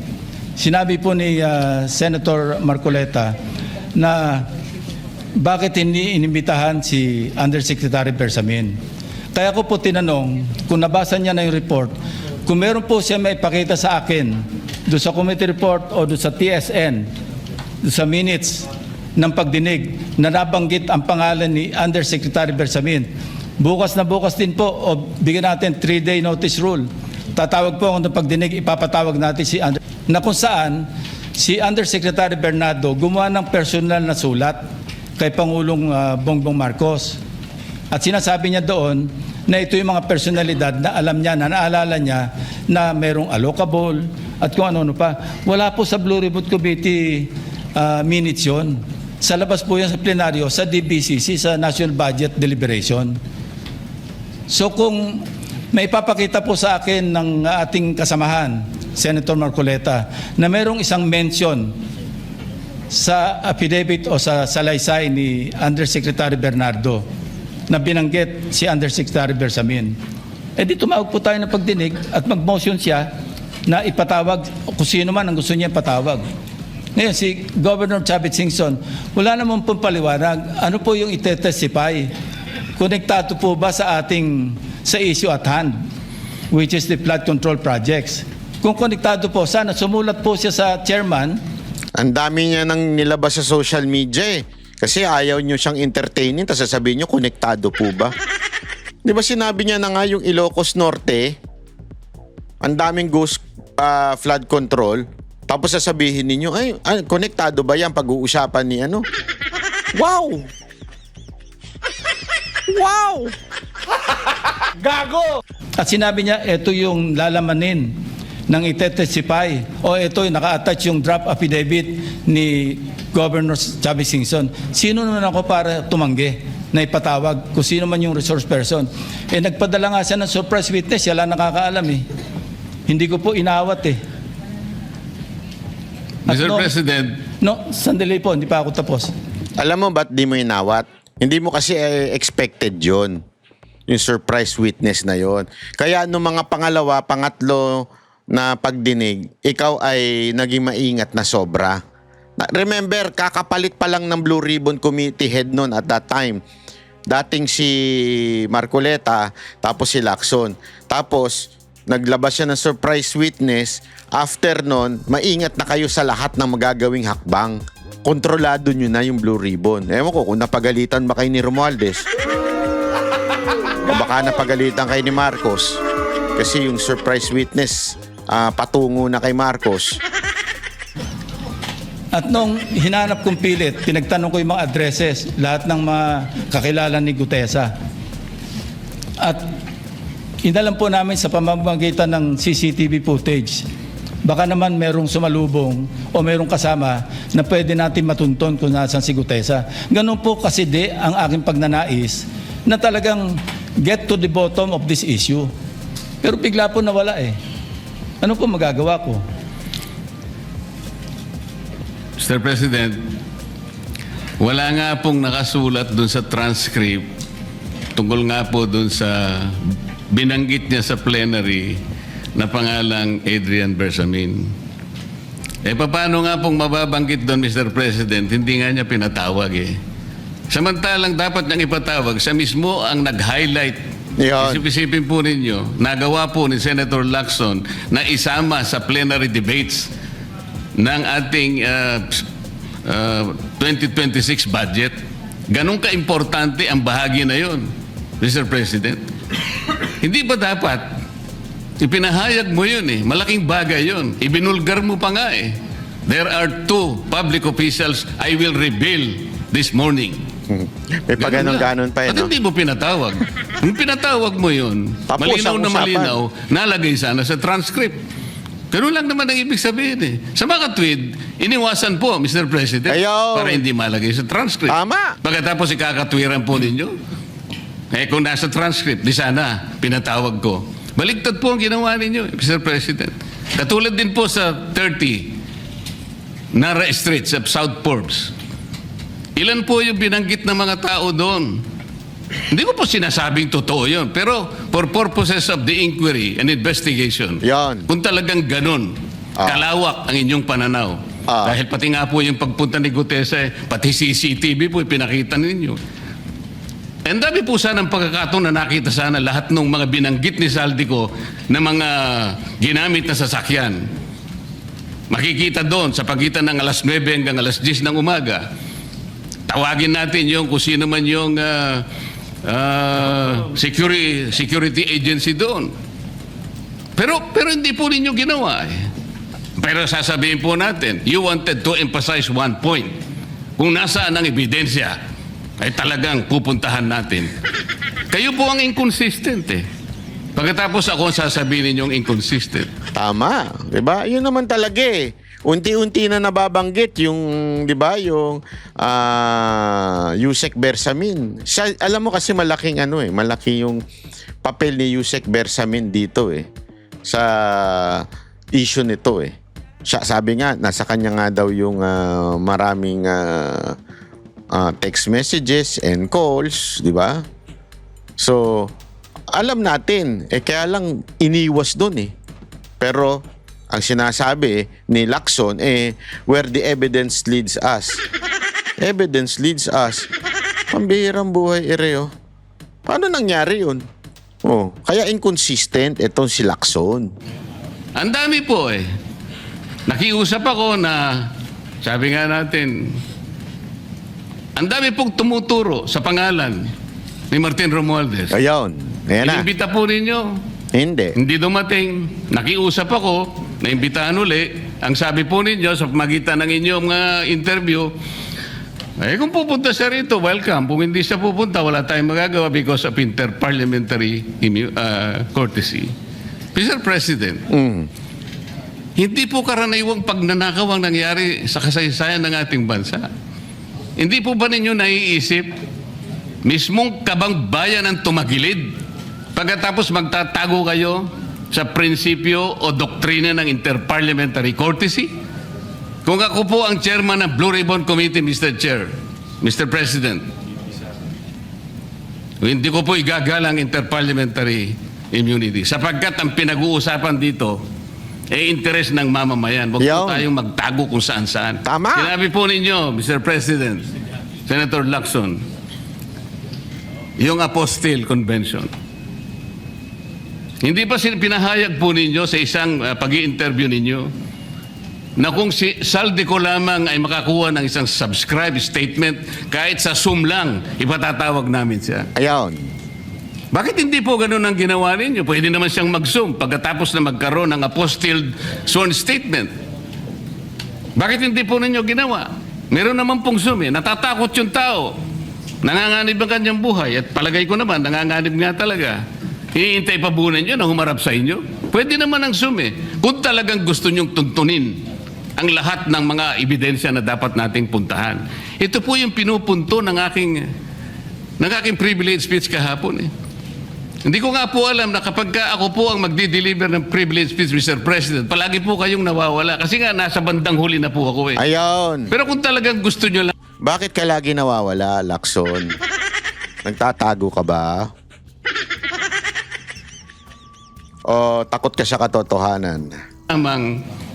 sinabi po ni Senator Marcoleta na bakit hindi inimbitahan si Undersecretary Bersamin. Kaya ko po tinanong, kung nabasa niya na yung report, kung meron po siya may ipakita sa akin doon sa committee report o doon sa TSN, doon sa minutes ng pagdinig na nabanggit ang pangalan ni Undersecretary Bersamin. Bukas na bukas din po o bigyan natin 3-day notice rule. Tatawag po ako ng pagdinig, ipapatawag natin si na kung saan si Undersecretary Bernardo gumawa ng personal na sulat kay Pangulong Bongbong Marcos. At sinasabi niya doon na ito yung mga personalidad na alam niya, na naalala niya na mayroong allocable at kung ano pa. Wala po sa Blue Ribbon Committee minutes yun. Sa labas po yan sa plenaryo, sa DBCC, sa National Budget Deliberation. So kung may papakita po sa akin ng ating kasamahan, Senator Marcoleta, na mayroong isang mention sa affidavit o sa salaysay ni Undersecretary Bernardo na binanggit si Undersecretary Bersamin. Eh di tumawag po tayo ng pagdinig at mag-motion siya na ipatawag kung sino man ang gusto niya ipatawag. Ngayon si Governor Chavit Singson, wala naman pong paliwanag. Ano po yung itetestify? Konektado po ba sa issue at hand, which is the flood control projects? Kung konektado po, sana sumulat po siya sa chairman. Ang dami niya nang nilabas sa social media eh. Kasi ayaw niyo siyang entertainin, tapos sasabihin niyo, konektado po ba? Di ba sinabi niya na nga yung Ilocos Norte, ang daming ghost flood control, tapos sasabihin ninyo, ay, konektado ba yan pag-uusapan ni Wow! Wow! Gago! At sinabi niya, ito yung lalamanin nang itetestify o ito yung naka-attach yung draft affidavit ni Governor Chavit Singson. Sino naman ako para tumanggi na ipatawag kung sino man yung resource person? Eh nagpadala nga siya ng surprise witness, siya lang nakakaalam eh. Hindi ko po inawat eh. At Mr. President. No, sandali po, hindi pa ako tapos. Alam mo ba't di mo inawat? Hindi mo kasi expected yon, yung surprise witness na yon. Kaya nung mga pangalawa, pangatlo na pagdinig, ikaw ay naging maingat na sobra. Remember, kakapalit pa lang ng Blue Ribbon Committee head noon at that time. dating si Marcoleta, tapos si Lacson. Tapos, naglabas siya ng surprise witness. After nun, maingat na kayo sa lahat ng magagawing hakbang. Kontrolado nyo na yung Blue Ribbon. Ewan ko kung napagalitan ba kayo ni Romualdez. O baka napagalitan kayo ni Marcos. Kasi yung surprise witness, patungo na kay Marcos. At nung hinanap kong pilit, pinagtanong ko yung mga addresses, lahat ng mga kakilala ni Gutesa. At inalam po namin sa pamamagitan ng CCTV footage, baka naman merong sumalubong o merong kasama na pwede natin matunton kung nasan si Gutesa. Ganun po kasi ang aking pagnanais na talagang get to the bottom of this issue. Pero bigla po nawala eh. Ano po magagawa ko? Mr. President, wala nga pong nakasulat dun sa transcript tungkol nga po dun sa binanggit niya sa plenary na pangalang Adrian Bersamin. Paano nga pong mababanggit doon, Mr. President? Hindi nga niya pinatawag eh. Samantalang dapat niyang ipatawag, siya mismo ang nag-highlight. Isipin po ninyo, nagawa po ni Senator Lacson na isama sa plenary debates ng ating 2026 budget. Ganun ka-importante ang bahagi na yon, Mr. President. Hindi ba dapat ipinahayag mo yun eh? Malaking bagay yun. Ibinulgar mo pa nga eh. There are 2 public officials I will reveal this morning. May paganon-ganon pa yun, At hindi mo pinatawag. Kung pinatawag mo yun, Tapos malinaw ang na usapan. malinaw, nalagay sana sa transcript. Ganun lang naman ang ibig sabihin eh. Sa mga tweet, iniwasan po, Mr. President, Ayaw. para hindi malagay sa transcript. Tama. Pagkatapos ikakatwiran po ninyo, kung nasa transcript, di sana, pinatawag ko. Baliktad po ang ginawa ninyo, Mr. President. Katulad din po sa 30 Nara Street sa South Forbes. Ilan po yung binanggit ng mga tao doon? Hindi ko po sinasabing totoo yun. Pero for purposes of the inquiry and investigation, Yan. kung talagang ganun, kalawak ang inyong pananaw. Dahil pati nga po yung pagpunta ni Gutesa, pati CCTV po, pinakita ninyo. And dami po sana ng pagkakataon na nakita sana lahat ng mga binanggit ni Saldico na mga ginamit na sasakyan. Makikita doon sa pagitan ng alas 9 hanggang alas 10 ng umaga. Tawagin natin yung kung sino man yung security agency doon. Pero hindi po ninyo ginawa eh. Pero sasabihin po natin, you wanted to emphasize one point. Kung nasaan ang ebidensya, ay talagang pupuntahan natin. Kayo po ang inconsistent eh. Pagkatapos ako sasabihin ninyong inconsistent. Tama, 'di ba? 'Yun naman talaga eh. Unti-unti na nababanggit yung, 'di ba, yung Yusek Bersamin. Siya, alam mo kasi malaking malaki yung papel ni Yusek Bersamin dito eh sa issue nito eh. Siya, sabi nga nasa kanya nga daw yung maraming text messages and calls, 'di ba? So, alam natin, kaya lang iniwas doon eh. Pero ang sinasabi ni Lacson where the evidence leads us. Evidence leads us. Pambihirang buhay, Ereo. Paano nangyari yun? Kaya inconsistent itong si Lacson. Ang dami po eh. Nakiusap ako na, sabi nga natin, ang dami pong tumuturo sa pangalan ni Martin Romualdez. Ayun. Ayan na. Inimbita po ninyo. Hindi. Hindi dumating. Nakiusap ako, naimbitahan uli. Ang sabi po ninyo sa magitan ng inyong interview, kung pupunta siya rito, welcome. Kung hindi siya pupunta, wala tayong magagawa because of inter-parliamentary courtesy. Mr. President, hindi po karaniwang pagnanakaw ang nangyari sa kasaysayan ng ating bansa. Hindi po ba ninyo naiisip, mismong kabang bayan ang tumagilid pagkatapos magtatago kayo sa prinsipyo o doktrina ng inter-parliamentary courtesy? Kung ako po ang chairman ng Blue Ribbon Committee, Mr. Chair, Mr. President, hindi ko po igagalang inter-parliamentary immunity sapagkat ang pinag-uusapan dito interes ng mamamayan. Huwag po tayong magtago kung saan-saan. Tama. Sinabi po ninyo, Mr. President, Senator Lacson, yung Apostille Convention. Hindi pa pinahayag po ninyo sa isang pag-i-interview ninyo na kung si Saldico lamang ay makakuha ng isang subscribe statement, kahit sa Zoom lang, ipatatawag namin siya. Ayaw. Bakit hindi po ganun ang ginawa ninyo? Pwede naman siyang mag-Zoom pagkatapos na magkaroon ng apostilled sworn statement. Bakit hindi po ninyo ginawa? Meron naman pong Zoom eh. Natatakot yung tao. Nanganganib ang kanyang buhay. At palagay ko naman, nanganganib nga talaga. Iintay pa po ninyo na humarap sa inyo? Pwede naman ang Zoom eh. Kung talagang gusto nyong tuntunin ang lahat ng mga ebidensya na dapat nating puntahan. Ito po yung pinupunto ng aking privilege speech kahapon eh. Hindi ko nga po alam na kapag ako po ang magdi-deliver ng privilege speech, Mr. President, palagi po kayong nawawala. Kasi nga, nasa bandang huli na po ako eh. Ayaw. Pero kung talagang gusto nyo lang... Bakit ka lagi nawawala, Lacson? Nagtatago ka ba? O takot ka sa katotohanan?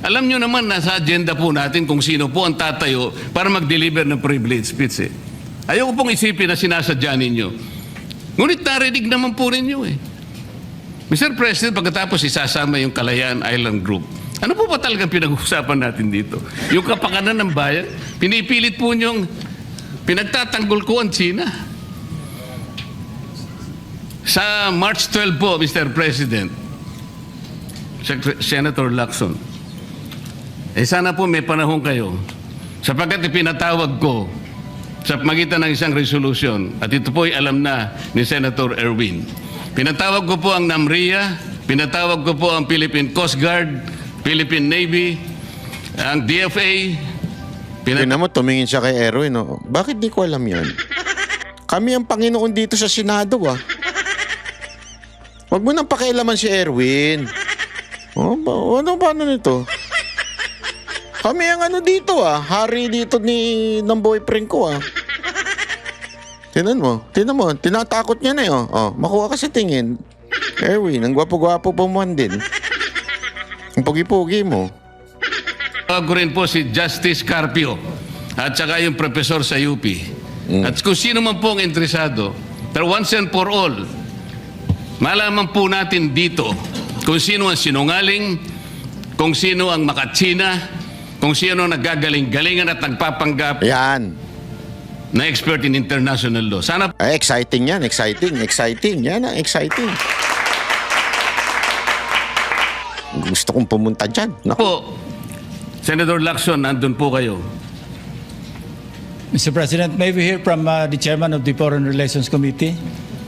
Alam nyo naman na sa agenda po natin kung sino po ang tatayo para mag-deliver ng privilege speech eh. Ayoko pong isipin na sinasadya ninyo. Ngunit narinig naman po ninyo eh. Mr. President, pagkatapos isasama yung Kalayaan Island Group, ano po ba talagang pinag-uusapan natin dito? Yung kapakanan ng bayan? Pinipilit po nyong pinagtatanggol ko ang China. Sa March 12 po, Mr. President, Senator Lacson, sana po may panahon kayo sapagkat ipinatawag ko sa pagitan ng isang resolution, at ito po ay alam na ni Senator Erwin. Pinatawag ko po ang NAMRIA, pinatawag ko po ang Philippine Coast Guard, Philippine Navy, ang DFA. Tingnan mo, tumingin siya kay Erwin. No? Bakit di ko alam yan? Kami ang Panginoon dito sa Senado ah. Huwag mo nang pakialaman si Erwin. Paano nito? Kami ang dito ah. Hari dito ng boyfriend ko ah. Tinan mo. Tinatakot niya na eh. Oh, makuha ka sa tingin. Erwin, ang gwapo-gwapo po mo din. Ang pugi-pugi mo. Tawag ko rin po si Justice Carpio at saka yung professor sa UP. At kung sino man po ang interesado, pero once and for all, malaman po natin dito kung sino ang sinungaling, kung sino ang makatsina, kung sino ang nagagaling-galingan at nagpapanggap Yan. na expert in international law. Sana Exciting yan. Exciting. Yan ang exciting. Gusto kong pumunta dyan. Naku. po, Senator Lacson, nandun po kayo. Mr. President, may we hear from the chairman of the Foreign Relations Committee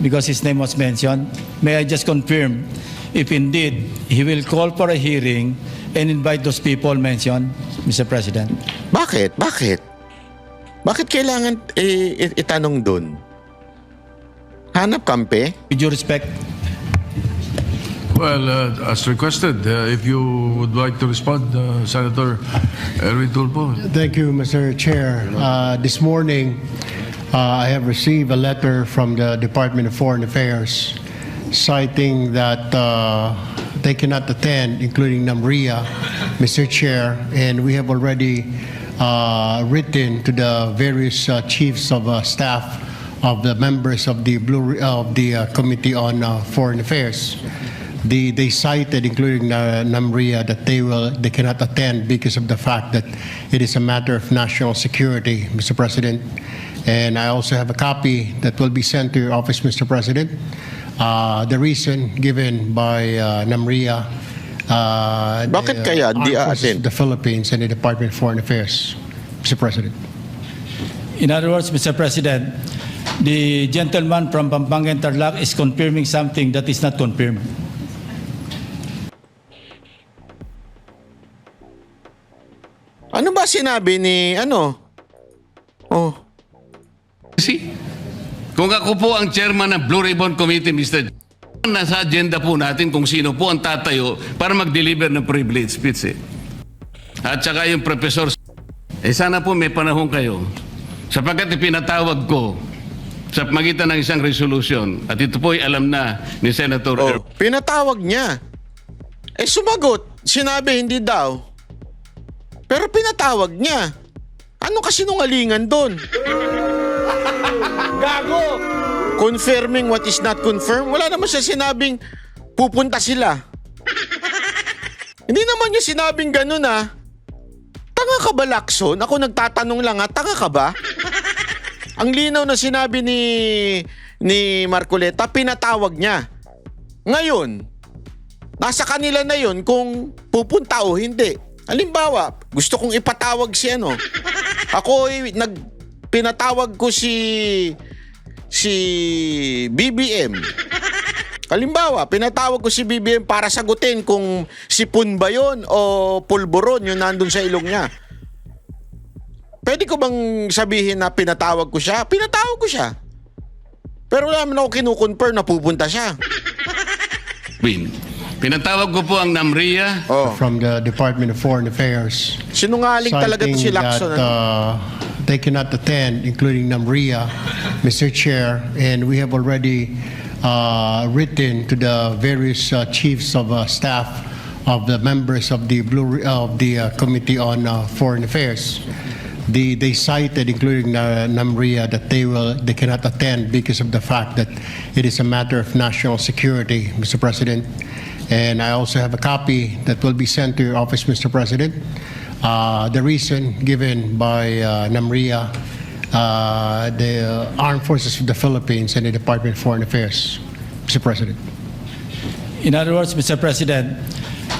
because his name was mentioned. May I just confirm if indeed he will call for a hearing and invite those people mentioned, Mr. President? Bakit? Bakit kailangan itanong dun? Hanap kampe? With due respect, Well, as requested, if you would like to respond, Senator Erwin Tulfo. Thank you, Mr. Chair. This morning, I have received a letter from the Department of Foreign Affairs citing that they cannot attend, including NAMRIA, Mr. Chair, and we have already written to the various chiefs of staff of the members of the Committee on Foreign Affairs. They cited, including NAMRIA, that they cannot attend because of the fact that it is a matter of national security, Mr. President. And I also have a copy that will be sent to your office, Mr. President. The reason given by NAMRIA, Bakit kaya di Armed Forces aatin? of the Philippines and the Department of Foreign Affairs, Mr. President. in other words, Mr. President, the gentleman from Pampanga and Tarlac is confirming something that is not confirmed. Ano ba sinabi ni Oh, See? Kung ako po ang chairman ng Blue Ribbon Committee, Mr. Nasa agenda po natin kung sino po ang tatayo para mag-deliver ng privilege speech eh. At saka yung professor, sana po may panahon kayo sapagkat ipinatawag ko sa pagitan ng isang resolution at ito po ay alam na ni Senator pinatawag niya. Sumagot. Sinabi hindi daw. Pero pinatawag niya. Ano kasinungalingan doon? Gago! Confirming what is not confirmed. Wala naman siya sinabing pupunta sila. Hindi naman niya sinabing ganun ah. Tanga ka ba, Lacson? Ako nagtatanong lang tanga ka ba? Ang linaw na sinabi ni Marcoleta, pinatawag niya. Ngayon, nasa kanila na yun kung pupunta o hindi. Halimbawa, gusto kong ipatawag si ano. Ako pinatawag ko si BBM. Halimbawa, pinatawag ko si BBM para sagutin kung sipon ba yun o pulburon yung nandun sa ilong niya. Pwede ko bang sabihin na pinatawag ko siya? Pinatawag ko siya. Pero wala naman ako kinukonfirm na pupunta siya. Pinatawag ko po ang NAMRIA. From the Department of Foreign Affairs. Sinungaling talaga to si Lacson. That, they cannot attend, including NAMRIA, Mr. Chair, and we have already written to the various chiefs of staff of the members of the Committee on Foreign Affairs. They cited, including NAMRIA, that they cannot attend because of the fact that it is a matter of national security, Mr. President. And I also have a copy that will be sent to your office, Mr. President. The reason given by NAMRIA, the Armed Forces of the Philippines, and the Department of Foreign Affairs, Mr. President. In other words, Mr. President,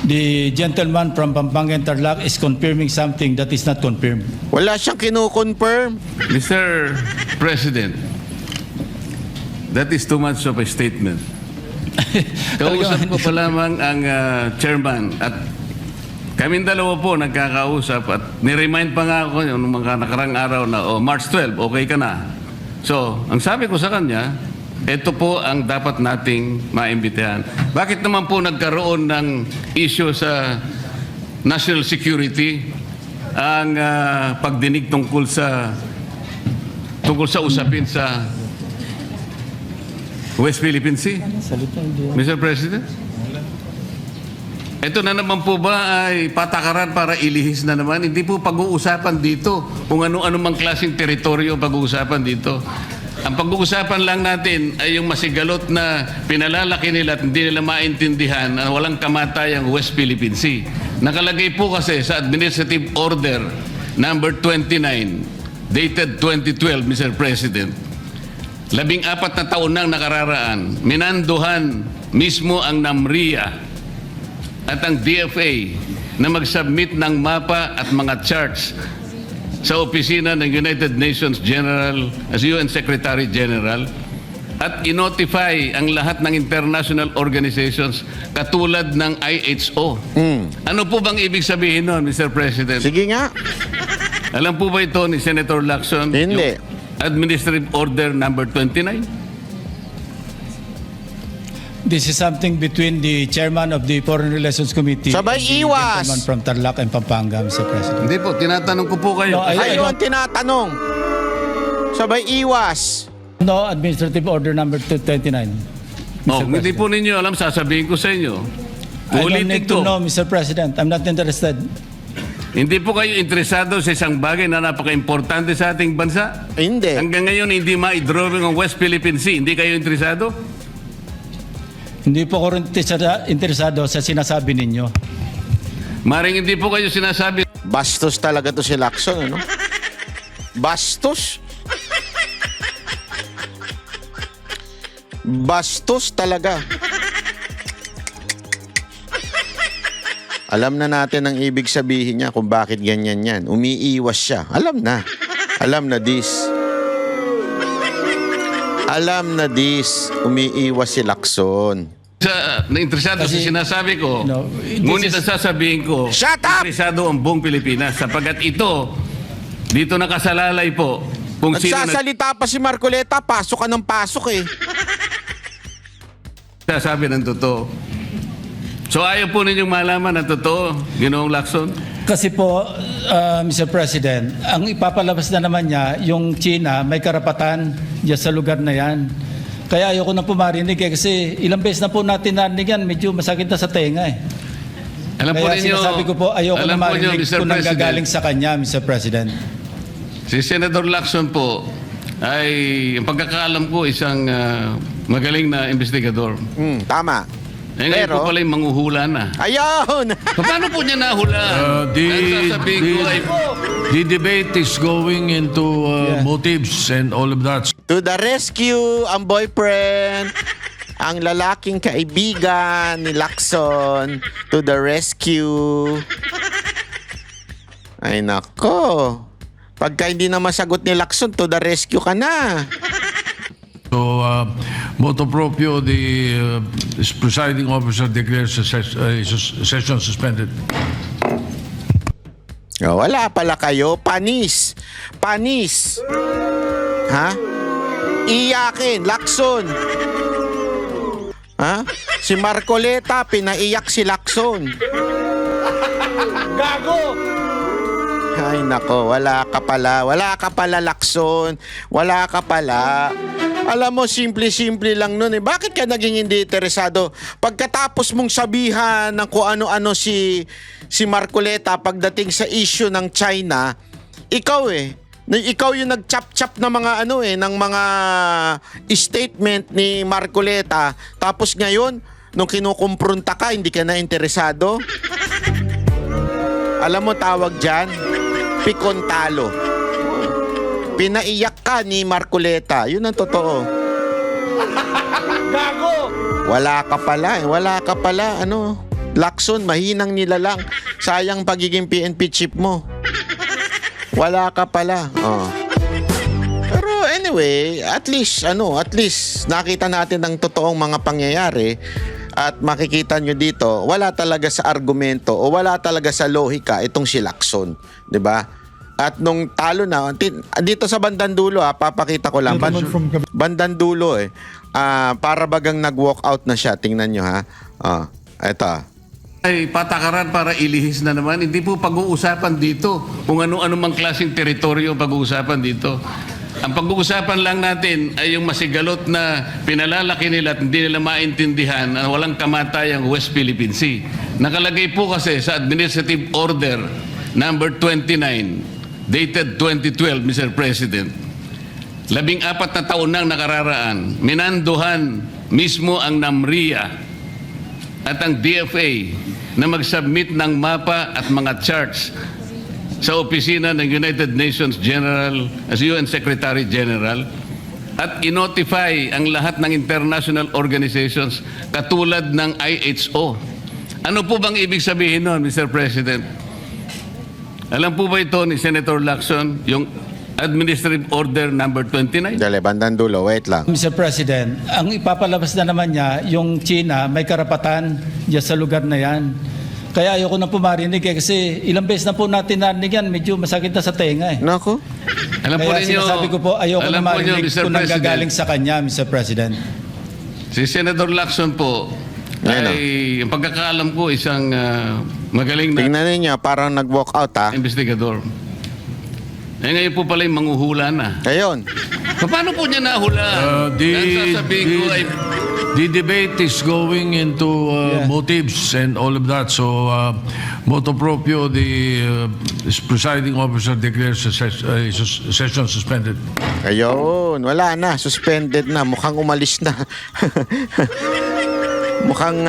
the gentleman from Pampanga and Tarlac is confirming something that is not confirmed. Wala siyang kinukonfirm. Mr. President, that is too much of a statement. Kausap ko pa lamang ang chairman at kaming dalawa po nagkakausap at niremind pa nga ako yung mga nakarang araw na March 12, okay ka na. So, ang sabi ko sa kanya, ito po ang dapat nating maimbitahan. Bakit naman po nagkaroon ng issue sa national security ang pagdinig tungkol sa usapin sa West Philippine Sea? Mr. President? Ito na naman po ba ay patakaran para ilihis na naman? Hindi po pag-uusapan dito kung ano-ano mang klaseng teritoryo pag-uusapan dito. Ang pag-uusapan lang natin ay yung masigalot na pinalalaki nila at hindi nila maintindihan na walang kamatayang West Philippine Sea. Nakalagay po kasi sa Administrative Order number 29 dated 2012, Mr. President. 14 na taon nang nakararaan, minanduhan mismo ang NAMRIA at ang DFA na mag-submit ng mapa at mga charts sa opisina ng United Nations General as UN Secretary General at inotify ang lahat ng international organizations katulad ng IHO. Ano po bang ibig sabihin nun, Mr. President? Sige nga. Alam po ba ito ni Senator Lacson? Hindi. Yung Administrative Order number 29? This is something between the chairman of the Foreign Relations Committee Sabay and the iwas. gentleman from Tarlac and Pampanga, Mr. President. Hindi po, tinatanong ko po kayo. No, Ayun ang tinatanong. Sabay iwas. No Administrative Order number 229. Hindi po ninyo alam, sasabihin ko sa inyo. I don't Ulitin need to ko. know, Mr. President. I'm not interested. Hindi po kayo interesado sa isang bagay na napaka-importante sa ating bansa? Hindi. Hanggang ngayon, hindi ma-drawing ang West Philippine Sea. Hindi kayo interesado? Hindi po ako rin interesado sa sinasabi ninyo. Maring hindi po kayo sinasabi. Bastos talaga to si Lacson, ano? Bastos? Bastos talaga. Alam na natin ang ibig sabihin niya kung bakit ganyan yan. Umiiwas siya. Alam na. Alam na this. Alam na this. Umiiwas si Lacson. Interesado sa sinasabi ko, No, ngunit ang sasabihin ko, Shut up! interesado ang buong Pilipinas sapagkat ito, dito nakasalalay po kung sino Nagsasalita pa si Marcoleta, pasok ka ng pasok eh. nagsasabi ng totoo. So ayaw po ninyong malaman ang totoo, Ginoong Lacson? Kasi po, Mr. President, ang ipapalabas na naman niya, yung China, may karapatan dyan sa lugar na yan. Kaya ayoko na po marinig kasi ilang beses na po natin narinig yan, medyo masakit na sa tenga eh. Alam po Kaya ninyo, sinasabi ko po, ayoko na alam po ninyo, marinig Mr. kung nanggagaling President, sa kanya, Mr. President. si Senator Lacson po ay, ang pagkakaalam ko, isang magaling na investigador. Tama. Ngayon Pero- po pala yung manghuhula na. Ayun! Paano po niya nahula? Ang sasabihin ko ay, The debate is going into motives and all of that. To the rescue, ang boyfriend, ang lalaking kaibigan ni Lacson. To the rescue. Ay nako. Pagka hindi na masagot ni Lacson, to the rescue ka na. So, motu proprio, the presiding officer declares the session suspended. Oh, wala pala kayo. Panis. Panis. Ha? Iyakin. Lacson. Ha? Si Marcoleta, pinaiyak si Lacson. Gago! Ay nako, wala ka pala Lacson, wala ka pala. Alam mo, simple-simple lang nun eh. Bakit ka naging hindi interesado? Pagkatapos mong sabihan ng kung ano-ano si Marcoleta pagdating sa issue ng China, ikaw yung nag-chop-chop ng mga ng mga statement ni Marcoleta. Tapos ngayon, nung kinukumpronta ka, hindi ka na interesado? Alam mo tawag dyan? Pikontalo. Pinaiyak ka ni Marcoleta. Yun ang totoo. Gago! Wala ka pala. Lacson, mahinang nilalang. Sayang pagiging PNP chief mo. Wala ka pala. Oh. Pero anyway, at least nakita natin ang totoong mga pangyayari. At makikita nyo dito, wala talaga sa argumento o wala talaga sa lohika itong si Lacson, 'di ba? At nung talo na dito sa bandang dulo, papakita ko lang bandang dulo para bagang nag-walk out na siya. Tingnan nyo ha. Eto. ay patakaran para ilihis na naman. Hindi po pag-uusapan dito kung ano-ano mang klaseng teritoryo pag-uusapan dito. Ang pag-uusapan lang natin ay yung masigalot na pinalalaki nila at hindi nila maintindihan na walang kamatayang West Philippine Sea. Nakalagay po kasi sa Administrative Order number 29 dated 2012, Mr. President. 14 na taon nang nakararaan, minanduhan mismo ang NAMRIA at ang DFA na mag-submit ng mapa at mga charts sa opisina ng United Nations General as UN Secretary General at inotify ang lahat ng international organizations katulad ng IHO. Ano po bang ibig sabihin nun, Mr. President? Alam po ba ito ni Senator Lacson, yung Administrative Order number 29? Dali, bandang dulo. Wait lang. Mr. President, ang ipapalabas na naman niya, yung China may karapatan diyan sa lugar na yan. Kaya ayoko na po marinig kasi ilang beses na po natin narinig yan, medyo masakit na sa tenga eh. Nako. Alam po Kaya ninyo, sinasabi ko po, ayoko na marinig Mr. kung nanggagaling sa kanya, Mr. President. Si Senator Lacson po, ay, ang pagkakaalam ko, isang magaling na Tingnan ninyo, parang nag-walk out ha. investigador. Eh ngayon po pala yung manghuhula na. Ayun. Paano po niya nahula? Ang sasabihin ko ay, The debate is going into motives and all of that. So, motu proprio, the presiding officer declares the session suspended. Ayun. Wala na. Suspended na. Mukhang umalis na. Mukhang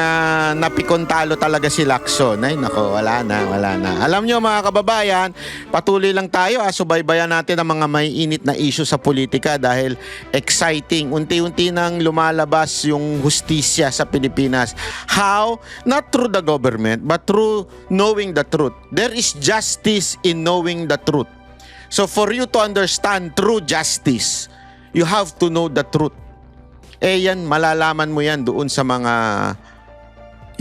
napikontalo talaga si Lacson. Ay, nako, wala na. Alam nyo mga kababayan, patuloy lang tayo. Subaybayan natin ang mga may init na issue sa politika dahil exciting. Unti-unti nang lumalabas yung hustisya sa Pilipinas. How? Not through the government, but through knowing the truth. There is justice in knowing the truth. So for you to understand true justice, you have to know the truth. Yan, malalaman mo yan doon sa mga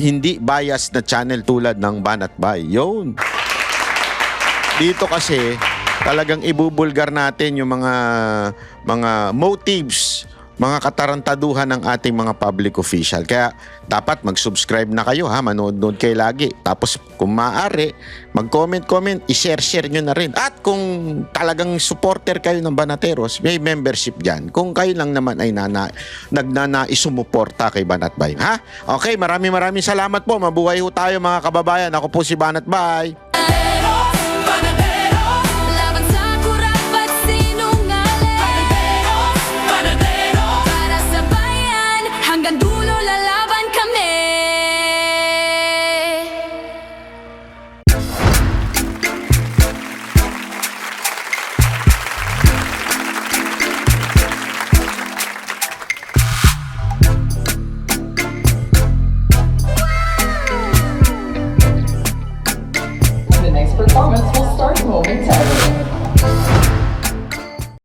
hindi bias na channel tulad ng Banat Bay. Yun. Dito kasi talagang ibubulgar natin yung mga motives, mga katarantaduhan ng ating mga public official. Kaya dapat mag-subscribe na kayo ha, manood-nood kayo lagi. Tapos kung maaari, mag-comment, i-share nyo na rin. At kung talagang supporter kayo ng Banateros, may membership dyan. Kung kayo lang naman ay nagnanais sumuporta kay Banat Bay. Ha? Okay, maraming salamat po. Mabuhay ho tayo mga kababayan. Ako po si Banat Bay.